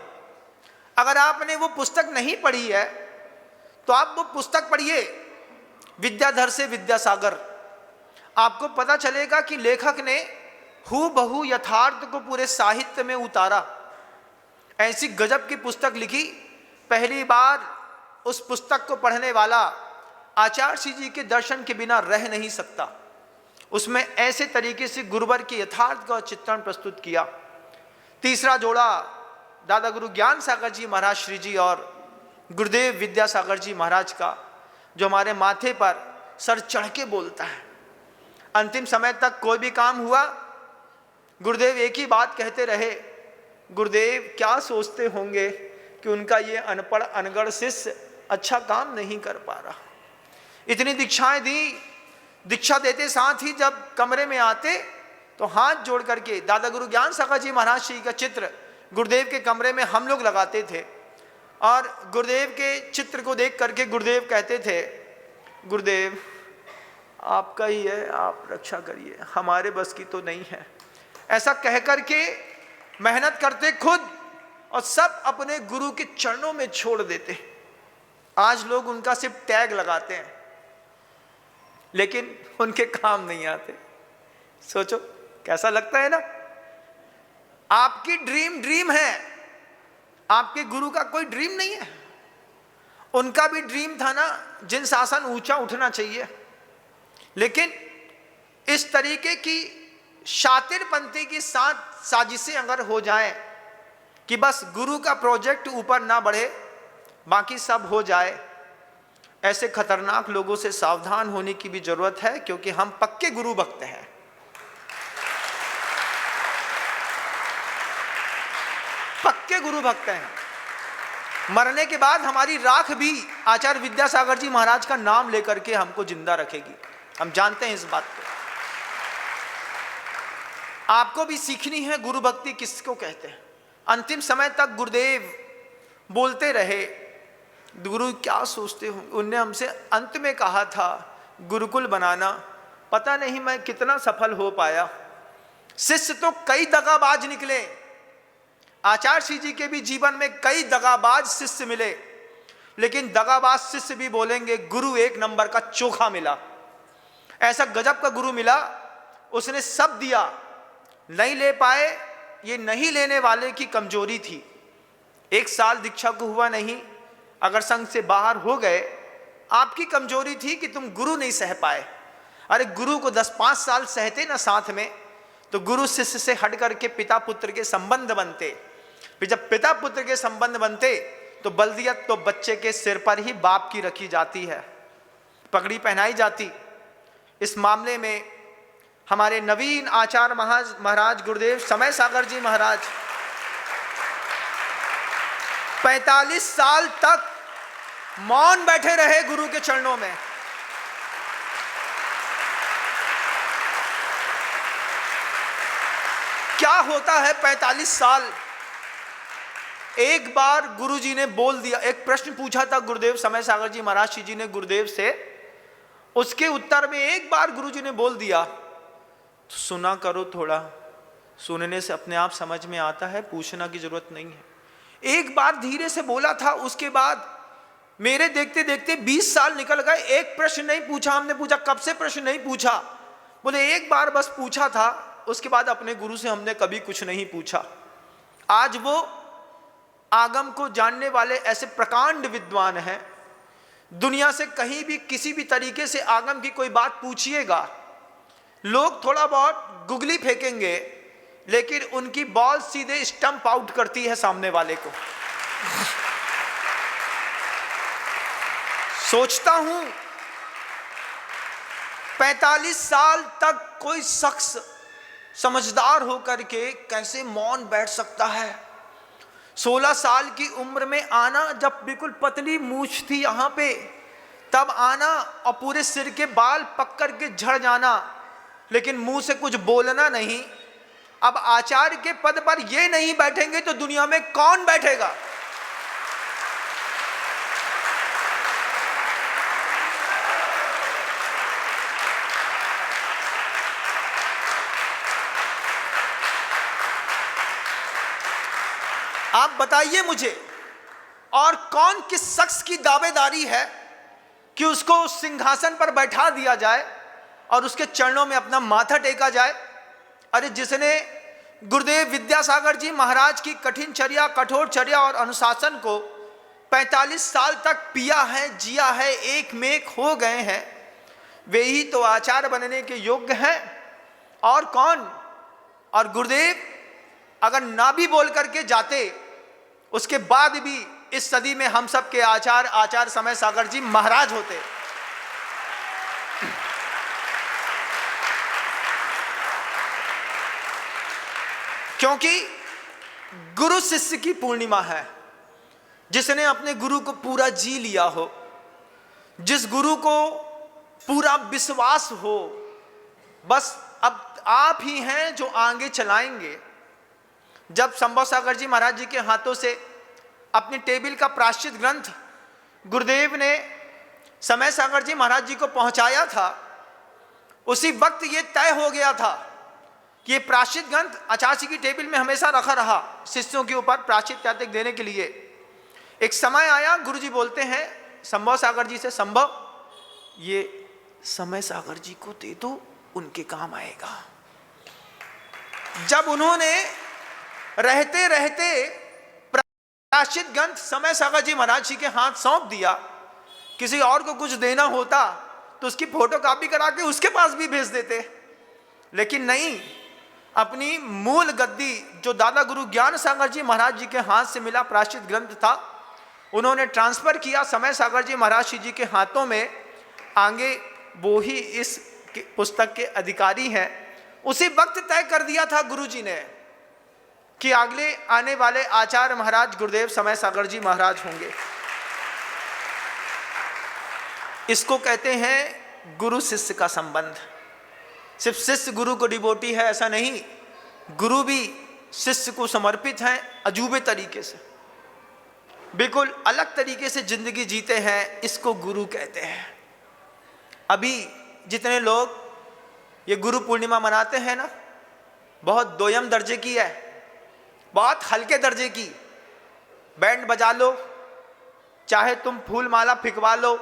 अगर आपने वो पुस्तक नहीं पढ़ी है तो आप वो पुस्तक पढ़िए, विद्याधर से विद्यासागर। आपको पता चलेगा कि लेखक ने हूबहू यथार्थ को पूरे साहित्य में उतारा। ऐसी गजब की पुस्तक लिखी। पहली बार उस पुस्तक को पढ़ने वाला आचार्य जी के दर्शन के बिना रह नहीं सकता। उसमें ऐसे तरीके से गुरुवर के यथार्थ का चित्रण प्रस्तुत किया। तीसरा जोड़ा दादा गुरु ज्ञान सागर जी महाराज श्री जी और गुरुदेव विद्यासागर जी महाराज का, जो हमारे माथे पर सर चढ़ के बोलता है। अंतिम समय तक कोई भी काम हुआ, गुरुदेव एक ही बात कहते रहे, गुरुदेव क्या सोचते होंगे कि उनका ये अनपढ़ अनगढ़ शिष्य अच्छा काम नहीं कर पा रहा। इतनी दीक्षाएं दी, दीक्षा देते साथ ही जब कमरे में आते तो हाथ जोड़ करके दादा गुरु ज्ञान सागर जी महाराज श्री का चित्र गुरुदेव के कमरे में हम लोग लगाते थे, और गुरुदेव के चित्र को देख करके गुरुदेव कहते थे, गुरुदेव आपका ही है, आप रक्षा करिए, हमारे बस की तो नहीं है। ऐसा कह करके मेहनत करते खुद और सब अपने गुरु के चरणों में छोड़ देते। आज लोग उनका सिर्फ टैग लगाते हैं, लेकिन उनके काम नहीं आते। सोचो कैसा लगता है ना। आपकी ड्रीम है, आपके गुरु का कोई ड्रीम नहीं है। उनका भी ड्रीम था ना, जिन शासन ऊंचा उठना चाहिए, लेकिन इस तरीके की शातिरपंथी की साथ साजिशें अगर हो जाएं कि बस गुरु का प्रोजेक्ट ऊपर ना बढ़े, बाकी सब हो जाए, ऐसे खतरनाक लोगों से सावधान होने की भी जरूरत है, क्योंकि हम पक्के गुरु भक्त हैं। पक्के गुरु भक्त हैं। मरने के बाद हमारी राख भी आचार्य विद्यासागर जी महाराज का नाम लेकर के हमको जिंदा रखेगी। हम जानते हैं इस बात को। आपको भी सीखनी है गुरु भक्ति किसको कहते हैं। अंतिम समय तक गुरुदेव बोलते रहे, गुरु क्या सोचते हो। उनने हमसे अंत में कहा था गुरुकुल बनाना, पता नहीं मैं कितना सफल हो पाया। शिष्य तो कई दगाबाज निकले, आचार्य जी के भी जीवन में कई दगाबाज शिष्य मिले, लेकिन दगाबाज शिष्य भी बोलेंगे गुरु एक नंबर का चोखा मिला। ऐसा गजब का गुरु मिला, उसने सब दिया, नहीं ले पाए, ये नहीं लेने वाले की कमजोरी थी। 1 साल दीक्षा को हुआ नहीं, अगर संघ से बाहर हो गए, आपकी कमजोरी थी कि तुम गुरु नहीं सह पाए। अरे गुरु को 10-5 साल सहते ना साथ में, तो गुरु शिष्य से हट करके पिता पुत्र के संबंध बनते। फिर जब पिता पुत्र के संबंध बनते तो बल्दियत तो बच्चे के सिर पर ही बाप की रखी जाती है, पगड़ी पहनाई जाती। इस मामले में हमारे नवीन आचार्य महाराज गुरुदेव समय सागर जी महाराज 45 साल तक मौन बैठे रहे गुरु के चरणों में। क्या होता है 45 साल? एक बार गुरुजी ने बोल दिया, एक प्रश्न पूछा था गुरुदेव समय सागर जी महाराज जी ने गुरुदेव से, उसके उत्तर में एक बार गुरुजी ने बोल दिया, तो सुना करो, थोड़ा सुनने से अपने आप समझ में आता है, पूछना की जरूरत नहीं है। एक बार धीरे से बोला था, उसके बाद मेरे देखते देखते 20 साल निकल गए, एक प्रश्न नहीं पूछा। हमने पूछा कब से प्रश्न नहीं पूछा? बोले एक बार बस पूछा था, उसके बाद अपने गुरु से हमने कभी कुछ नहीं पूछा। आज वो आगम को जानने वाले ऐसे प्रकांड विद्वान हैं, दुनिया से कहीं भी किसी भी तरीके से आगम की कोई बात पूछिएगा, लोग थोड़ा बहुत गुगली फेंकेंगे, लेकिन उनकी बॉल सीधे स्टंप आउट करती है सामने वाले को। सोचता हूं 45 साल तक कोई शख्स समझदार होकर के कैसे मौन बैठ सकता है। 16 साल की उम्र में आना, जब बिल्कुल पतली मूछ थी यहां पे, तब आना और पूरे सिर के बाल पकड़ के झड़ जाना, लेकिन मुंह से कुछ बोलना नहीं। अब आचार्य के पद पर ये नहीं बैठेंगे तो दुनिया में कौन बैठेगा? आप बताइए मुझे, और कौन किस शख्स की दावेदारी है कि उसको सिंहासन पर बैठा दिया जाए और उसके चरणों में अपना माथा टेका जाए? अरे जिसने गुरुदेव विद्यासागर जी महाराज की कठिन चर्या, कठोर चर्या और अनुशासन को 45 साल तक पिया है, जिया है, एक मेक हो गए हैं, वे ही तो आचार्य बनने के योग्य हैं। और कौन? और गुरुदेव अगर ना भी बोल करके जाते, उसके बाद भी इस सदी में हम सब के आचार्य समय सागर जी महाराज होते। क्योंकि गुरु शिष्य की पूर्णिमा है। जिसने अपने गुरु को पूरा जी लिया हो, जिस गुरु को पूरा विश्वास हो, बस अब आप ही हैं जो आगे चलाएंगे। जब संभव सागर जी महाराज जी के हाथों से अपनी टेबल का प्रायश्चित ग्रंथ गुरुदेव ने समय सागर जी महाराज जी को पहुंचाया था, उसी वक्त ये तय हो गया था कि ये प्रायश्चित ग्रंथ आचार्य जी की टेबल में हमेशा रखा रहा, शिष्यों के ऊपर प्रायश्चित त्याग देने के लिए। एक समय आया, गुरु जी बोलते हैं संभव सागर जी से, संभव ये समय सागर जी को दे दो, उनके काम आएगा। जब उन्होंने रहते रहते प्रायश्चित ग्रंथ समय सागर जी महाराज जी के हाथ सौंप दिया, किसी और को कुछ देना होता तो उसकी फोटो कॉपी करा के उसके पास भी भेज देते, लेकिन नहीं, अपनी मूल गद्दी जो दादा गुरु ज्ञान सागर जी महाराज जी के हाथ से मिला प्रायश्चित ग्रंथ था, उन्होंने ट्रांसफर किया समय सागर जी महाराज जी के हाथों में। आगे वो ही इस पुस्तक के अधिकारी हैं। उसी वक्त तय कर दिया था गुरु जी ने कि अगले आने वाले आचार्य महाराज गुरुदेव समय सागर जी महाराज होंगे। इसको कहते हैं गुरु शिष्य का संबंध। सिर्फ शिष्य गुरु को डिवोटी है ऐसा नहीं, गुरु भी शिष्य को समर्पित हैं। अजूबे तरीके से, बिल्कुल अलग तरीके से जिंदगी जीते हैं, इसको गुरु कहते हैं। अभी जितने लोग ये गुरु पूर्णिमा मनाते हैं ना, बहुत दोयम दर्जे की है। बहुत हल्के दर्जे की। बैंड बजा लो, चाहे तुम फूल माला फिकवा लो,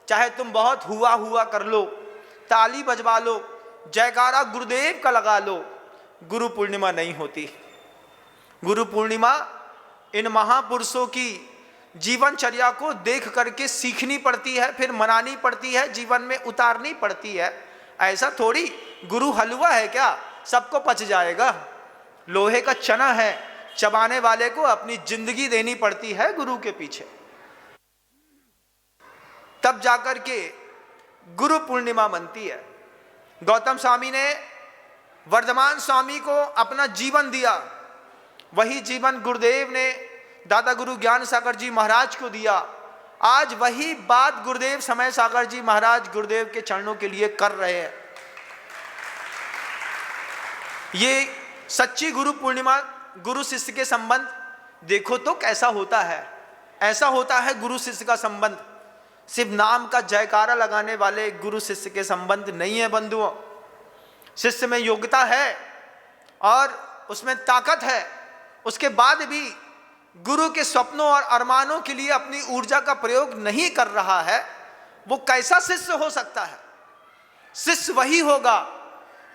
चाहे तुम बहुत हुआ हुआ कर लो, ताली बजवा लो, जयकारा गुरुदेव का लगा लो, गुरु पूर्णिमा नहीं होती। गुरु पूर्णिमा इन महापुरुषों की जीवनचर्या को देख करके सीखनी पड़ती है, फिर मनानी पड़ती है, जीवन में उतारनी पड़ती है। ऐसा थोड़ी गुरु हलवा है क्या, सबको पच जाएगा। लोहे का चना है, चबाने वाले को अपनी जिंदगी देनी पड़ती है गुरु के पीछे, तब जाकर के गुरु पूर्णिमा बनती है। गौतम स्वामी ने वर्धमान स्वामी को अपना जीवन दिया, वही जीवन गुरुदेव ने दादा गुरु ज्ञान सागर जी महाराज को दिया। आज वही बात गुरुदेव समय सागर जी महाराज गुरुदेव के चरणों के लिए कर रहे हैं। ये सच्ची गुरु पूर्णिमा, गुरु शिष्य के संबंध देखो तो कैसा होता है। ऐसा होता है गुरु शिष्य का संबंध। सिर्फ नाम का जयकारा लगाने वाले गुरु शिष्य के संबंध नहीं है बंधुओं। शिष्य में योग्यता है और उसमें ताकत है, उसके बाद भी गुरु के स्वप्नों और अरमानों के लिए अपनी ऊर्जा का प्रयोग नहीं कर रहा है, वो कैसा शिष्य हो सकता है? शिष्य वही होगा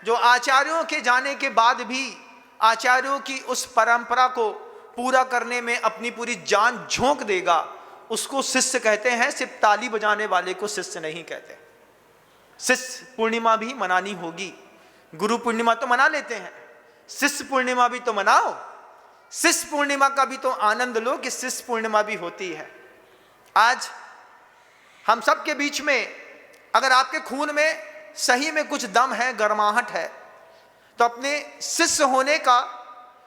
जो आचार्यों के जाने के बाद भी आचार्यों की उस परंपरा को पूरा करने में अपनी पूरी जान झोंक देगा, उसको शिष्य कहते हैं। सिर्फ ताली बजाने वाले को शिष्य नहीं कहते। शिष्य पूर्णिमा भी मनानी होगी। गुरु पूर्णिमा तो मना लेते हैं, शिष्य पूर्णिमा भी तो मनाओ। शिष्य पूर्णिमा का भी तो आनंद लो कि शिष्य पूर्णिमा भी होती है। आज हम सब के बीच में अगर आपके खून में सही में कुछ दम है, गर्माहट है, तो अपने शिष्य होने का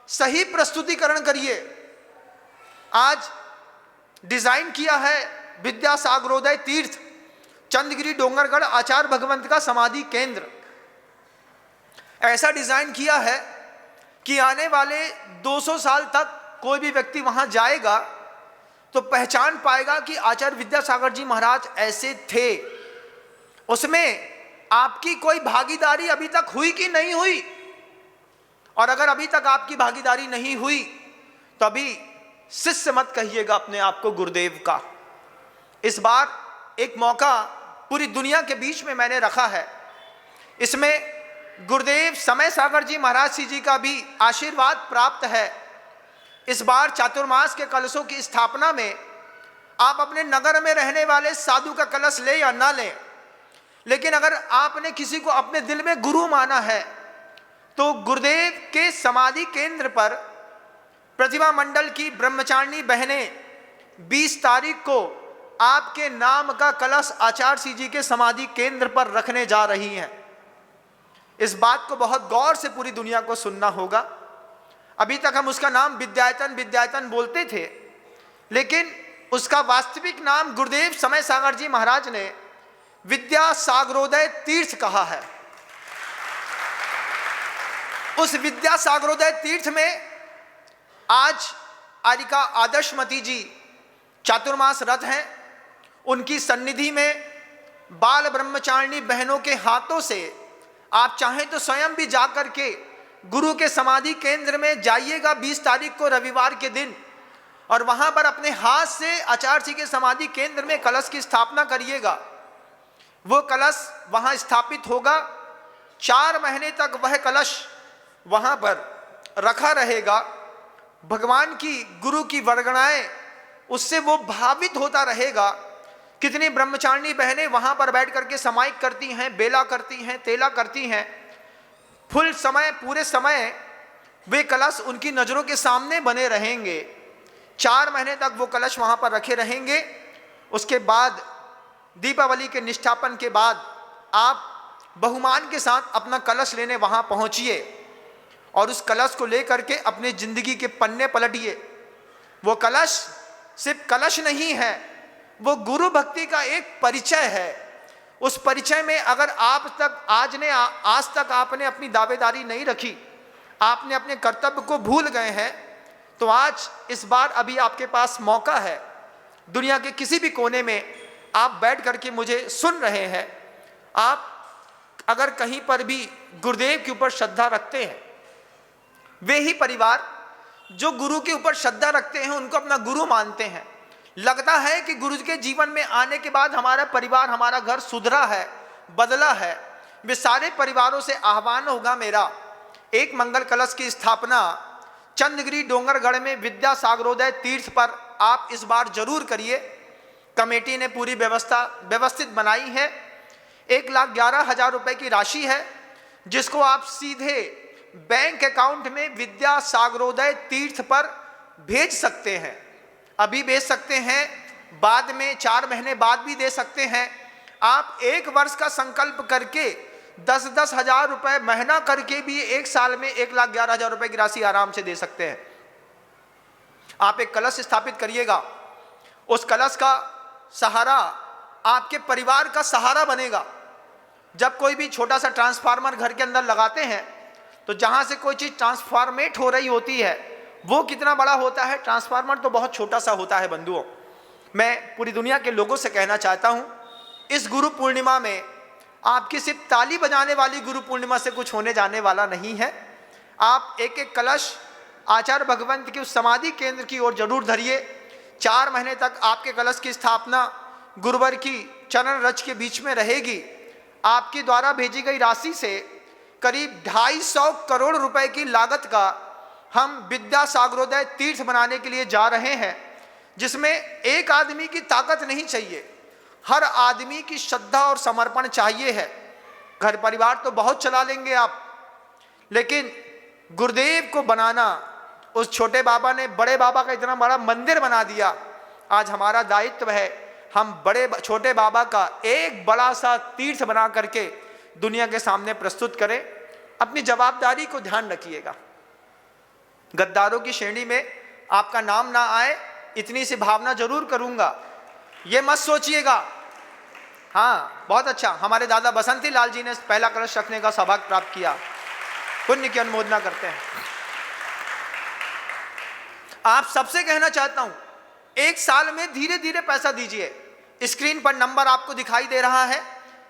सही प्रस्तुतिकरण करिए। आज डिजाइन किया है विद्या सागरोदय तीर्थ चंद्रगिरी डोंगरगढ़ आचार्य भगवंत का समाधि केंद्र। ऐसा डिजाइन किया है कि आने वाले 200 साल तक कोई भी व्यक्ति वहां जाएगा तो पहचान पाएगा कि आचार्य विद्यासागर जी महाराज ऐसे थे। उसमें आपकी कोई भागीदारी अभी तक हुई कि नहीं हुई? और अगर अभी तक आपकी भागीदारी नहीं हुई तो अभी शिष्य मत कहिएगा अपने आप को गुरुदेव का। इस बार एक मौका पूरी दुनिया के बीच में मैंने रखा है। इसमें गुरुदेव समय सागर जी महाराज जी का भी आशीर्वाद प्राप्त है। इस बार चातुर्मास के कलशों की स्थापना में आप अपने नगर में रहने वाले साधु का कलश ले या ना लें, लेकिन अगर आपने किसी को अपने दिल में गुरु माना है तो गुरुदेव के समाधि केंद्र पर प्रतिभा मंडल की ब्रह्मचारिणी बहनें 20 तारीख को आपके नाम का कलश आचार्य जी के समाधि केंद्र पर रखने जा रही हैं। इस बात को बहुत गौर से पूरी दुनिया को सुनना होगा। अभी तक हम उसका नाम विद्यायतन विद्यायतन बोलते थे, लेकिन उसका वास्तविक नाम गुरुदेव समय सागर जी महाराज ने विद्या सागरोदय तीर्थ कहा है। उस विद्या सागरोदय तीर्थ में आज आरिका आदर्शमती जी चातुर्मास रथ हैं। उनकी सन्निधि में बाल ब्रह्मचारिणी बहनों के हाथों से आप चाहें तो स्वयं भी जाकर के गुरु के समाधि केंद्र में जाइएगा 20 तारीख को रविवार के दिन, और वहां पर अपने हाथ से आचार्य जी के समाधि केंद्र में कलश की स्थापना करिएगा। वो कलश वहां स्थापित होगा, 4 महीने तक वह कलश वहां पर रखा रहेगा। भगवान की गुरु की वरगणाएं उससे वो भावित होता रहेगा। कितनी ब्रह्मचारिणी बहनें वहां पर बैठ करके समाइक करती हैं, बेला करती हैं, तेला करती हैं। फुल समय, पूरे समय वे कलश उनकी नजरों के सामने बने रहेंगे। 4 महीने तक वो कलश वहां पर रखे रहेंगे। उसके बाद दीपावली के निष्ठापन के बाद आप बहुमान के साथ अपना कलश लेने वहां पहुंचिए और उस कलश को लेकर के अपने जिंदगी के पन्ने पलटिए। वो कलश सिर्फ कलश नहीं है, वो गुरु भक्ति का एक परिचय है। उस परिचय में अगर आज तक आपने अपनी दावेदारी नहीं रखी, आपने अपने कर्तव्य को भूल गए हैं, तो आज इस बार अभी आपके पास मौका है। दुनिया के किसी भी कोने में आप बैठ करके मुझे सुन रहे हैं, आप अगर कहीं पर भी गुरुदेव के ऊपर श्रद्धा रखते हैं, वे ही परिवार जो गुरु के ऊपर श्रद्धा रखते हैं, उनको अपना गुरु मानते हैं, लगता है कि गुरु के जीवन में आने के बाद हमारा परिवार, हमारा घर सुधरा है, बदला है, वे सारे परिवारों से आह्वान होगा मेरा, एक मंगल कलश की स्थापना चंद्रगिरी डोंगरगढ़ में विद्या सागरोदय तीर्थ पर आप इस बार जरूर करिए। कमेटी ने पूरी व्यवस्थित बनाई है। 1,11,000 रुपए की राशि है, जिसको आप सीधे बैंक अकाउंट में विद्या सागरोदय तीर्थ पर भेज सकते हैं। अभी भेज सकते हैं, बाद में 4 महीने बाद भी दे सकते हैं। आप 1 वर्ष का संकल्प करके 10-10 हज़ार रुपए महीना करके भी 1 साल में 1,11,000 रुपए की राशि आराम से दे सकते हैं। आप एक कलश स्थापित करिएगा, उस कलश का सहारा आपके परिवार का सहारा बनेगा। जब कोई भी छोटा सा ट्रांसफार्मर घर के अंदर लगाते हैं, तो जहां से कोई चीज ट्रांसफॉर्मेट हो रही होती है, वो कितना बड़ा होता है, ट्रांसफार्मर तो बहुत छोटा सा होता है। बंधुओं, मैं पूरी दुनिया के लोगों से कहना चाहता हूं, इस गुरु पूर्णिमा में आपकी सिर्फ ताली बजाने वाली गुरु पूर्णिमा से कुछ होने जाने वाला नहीं है। आप एक एक कलश आचार्य भगवंत की उस समाधि केंद्र की ओर जरूर धरिए। 4 महीने तक आपके कलश की स्थापना गुरुवर की चरण रज के बीच में रहेगी। आपके द्वारा भेजी गई राशि से करीब 250 करोड़ रुपए की लागत का हम विद्या सागरोदय तीर्थ बनाने के लिए जा रहे हैं, जिसमें एक आदमी की ताकत नहीं चाहिए, हर आदमी की श्रद्धा और समर्पण चाहिए है। घर परिवार तो बहुत चला लेंगे आप, लेकिन गुरुदेव को बनाना, उस छोटे बाबा ने बड़े बाबा का इतना बड़ा मंदिर बना दिया। आज हमारा दायित्व है, हम छोटे बाबा का एक बड़ा सा तीर्थ बना करके दुनिया के सामने प्रस्तुत करें। अपनी जवाबदारी को ध्यान रखिएगा। गद्दारों की श्रेणी में आपका नाम ना आए, इतनी सी भावना जरूर करूंगा, ये मत सोचिएगा। हाँ, बहुत अच्छा, हमारे दादा बसंती लाल जी ने पहला कलश रखने का सौभाग्य प्राप्त किया, पुण्य की अनुमोदना करते हैं। आप सबसे कहना चाहता हूं, 1 साल में धीरे धीरे पैसा दीजिए। स्क्रीन पर नंबर आपको दिखाई दे रहा है,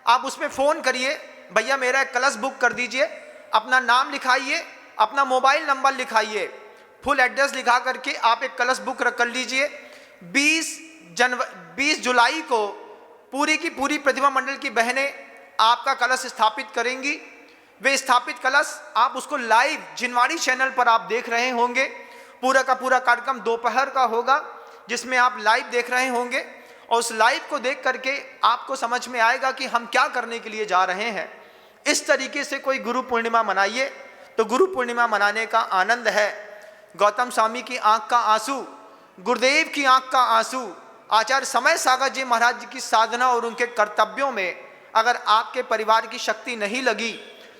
आप उसमें फोन करिए, भैया मेरा एक कलश बुक कर दीजिए, अपना नाम लिखाइए, अपना मोबाइल नंबर लिखाइए, फुल एड्रेस लिखा करके आप एक कलश बुक कर लीजिए। 20 जुलाई को पूरी की पूरी प्रतिभा मंडल की बहनें आपका कलश स्थापित करेंगी। वे स्थापित कलश आप उसको लाइव जिनवाड़ी चैनल पर आप देख रहे होंगे। पूरा का पूरा कार्यक्रम दोपहर का होगा, जिसमें आप लाइव देख रहे होंगे, और उस लाइव को देख करके आपको समझ में आएगा कि हम क्या करने के लिए जा रहे हैं। इस तरीके से कोई गुरु पूर्णिमा मनाइए, तो गुरु पूर्णिमा मनाने का आनंद है। गौतम स्वामी की आंख का आंसू, गुरुदेव की आंख का आंसू, आचार्य समय सागर जी महाराज जी की साधना और उनके कर्तव्यों में अगर आपके परिवार की शक्ति नहीं लगी,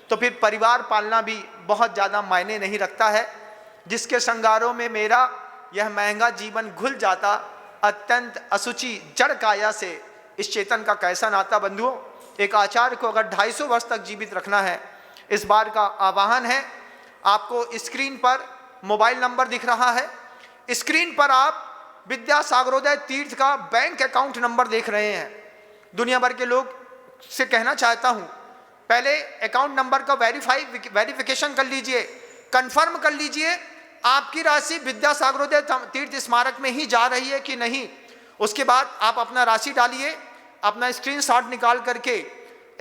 तो फिर परिवार पालना भी बहुत ज़्यादा मायने नहीं रखता है। जिसके श्रृंगारों में मेरा यह महंगा जीवन घुल जाता, अत्यंत असुचि जड़ काया से इस चेतन का कैसा नाता। बंधुओं, एक आचार्य को अगर 250 वर्ष तक जीवित रखना है, इस बार का आह्वान है। आपको स्क्रीन पर मोबाइल नंबर दिख रहा है, स्क्रीन पर आप विद्या सागरोदय तीर्थ का बैंक अकाउंट नंबर देख रहे हैं। दुनिया भर के लोग से कहना चाहता हूं, पहले अकाउंट नंबर का वेरिफिकेशन कर लीजिए, कंफर्म कर लीजिए आपकी राशि विद्या सागरोदय तीर्थ स्मारक में ही जा रही है कि नहीं। उसके बाद आप अपना राशि डालिए, अपना स्क्रीनशॉट निकाल करके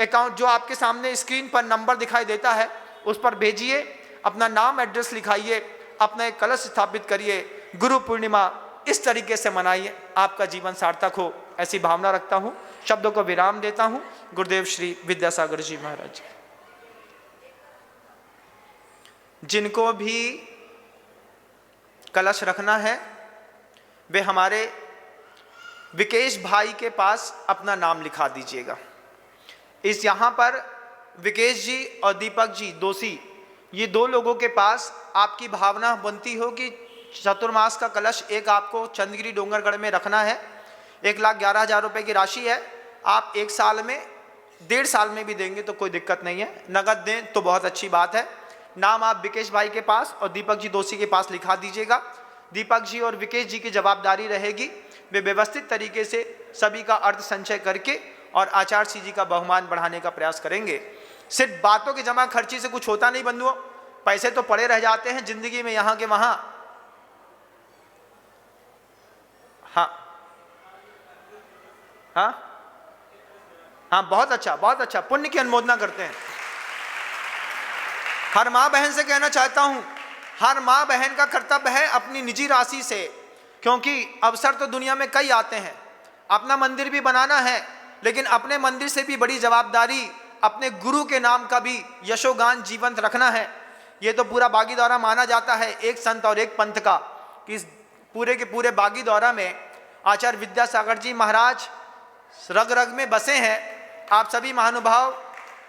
अकाउंट जो आपके सामने स्क्रीन पर नंबर दिखाई देता है उस पर भेजिए, अपना नाम एड्रेस लिखाइए, अपना एक कलश स्थापित करिए। गुरु पूर्णिमा इस तरीके से मनाइए, आपका जीवन सार्थक हो, ऐसी भावना रखता हूँ। शब्दों को विराम देता हूँ। गुरुदेव श्री विद्यासागर जी महाराज। जिनको भी कलश रखना है, वे हमारे विकेश भाई के पास अपना नाम लिखा दीजिएगा। इस यहाँ पर विकेश जी और दीपक जी दोषी, ये 2 लोगों के पास आपकी भावना बनती हो कि चतुर्मास का कलश एक आपको चंद्रगिरी डोंगरगढ़ में रखना है। 1,11,000 रुपए की राशि है। आप 1 साल में, 1.5 साल में भी देंगे तो कोई दिक्कत नहीं है, नगद दें तो बहुत अच्छी बात है। नाम आप विकेश भाई के पास और दीपक जी दोषी के पास लिखा दीजिएगा। दीपक जी और विकेश जी की जवाबदारी रहेगी, वे व्यवस्थित तरीके से सभी का अर्थ संचय करके और आचार्य जी का बहुमान बढ़ाने का प्रयास करेंगे। सिर्फ बातों की जमा खर्ची से कुछ होता नहीं बंधुओं, पैसे तो पड़े रह जाते हैं जिंदगी में यहाँ के वहाँ। हाँ हाँ हाँ, बहुत अच्छा बहुत अच्छा, पुण्य की अनुमोदना करते हैं। हर माँ बहन से कहना चाहता हूं, हर माँ बहन का कर्तव्य है अपनी निजी राशि से, क्योंकि अवसर तो दुनिया में कई आते हैं, अपना मंदिर भी बनाना है, लेकिन अपने मंदिर से भी बड़ी जवाबदारी अपने गुरु के नाम का भी यशोगान जीवंत रखना है। ये तो पूरा बागी दौरा माना जाता है एक संत और एक पंथ का, कि इस पूरे के पूरे बागी दौरा में आचार्य विद्यासागर जी महाराज रग रग में बसे हैं। आप सभी महानुभाव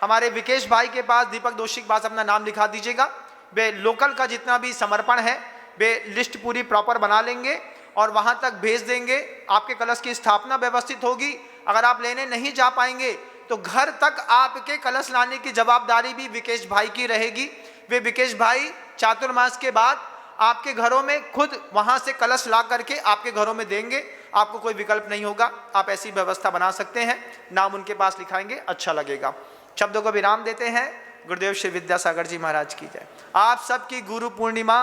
हमारे विकेश भाई के पास, दीपक दोषी के पास अपना नाम लिखा दीजिएगा। वे लोकल का जितना भी समर्पण है वे लिस्ट पूरी प्रॉपर बना लेंगे और वहां तक भेज देंगे। आपके कलश की स्थापना व्यवस्थित होगी। अगर आप लेने नहीं जा पाएंगे तो घर तक आपके कलश लाने की जवाबदारी भी विकेश भाई की रहेगी। वे विकेश भाई चातुर्मास के बाद आपके घरों में खुद वहां से कलश ला करके आपके घरों में देंगे। आपको कोई विकल्प नहीं होगा, आप ऐसी व्यवस्था बना सकते हैं। नाम उनके पास लिखाएंगे, अच्छा लगेगा। शब्दों को विराम देते हैं। गुरुदेव श्री विद्यासागर जी महाराज की जय। आप सबकी गुरु पूर्णिमा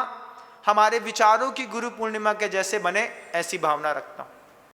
हमारे विचारों की गुरु पूर्णिमा के जैसे बने, ऐसी भावना रखता हूं।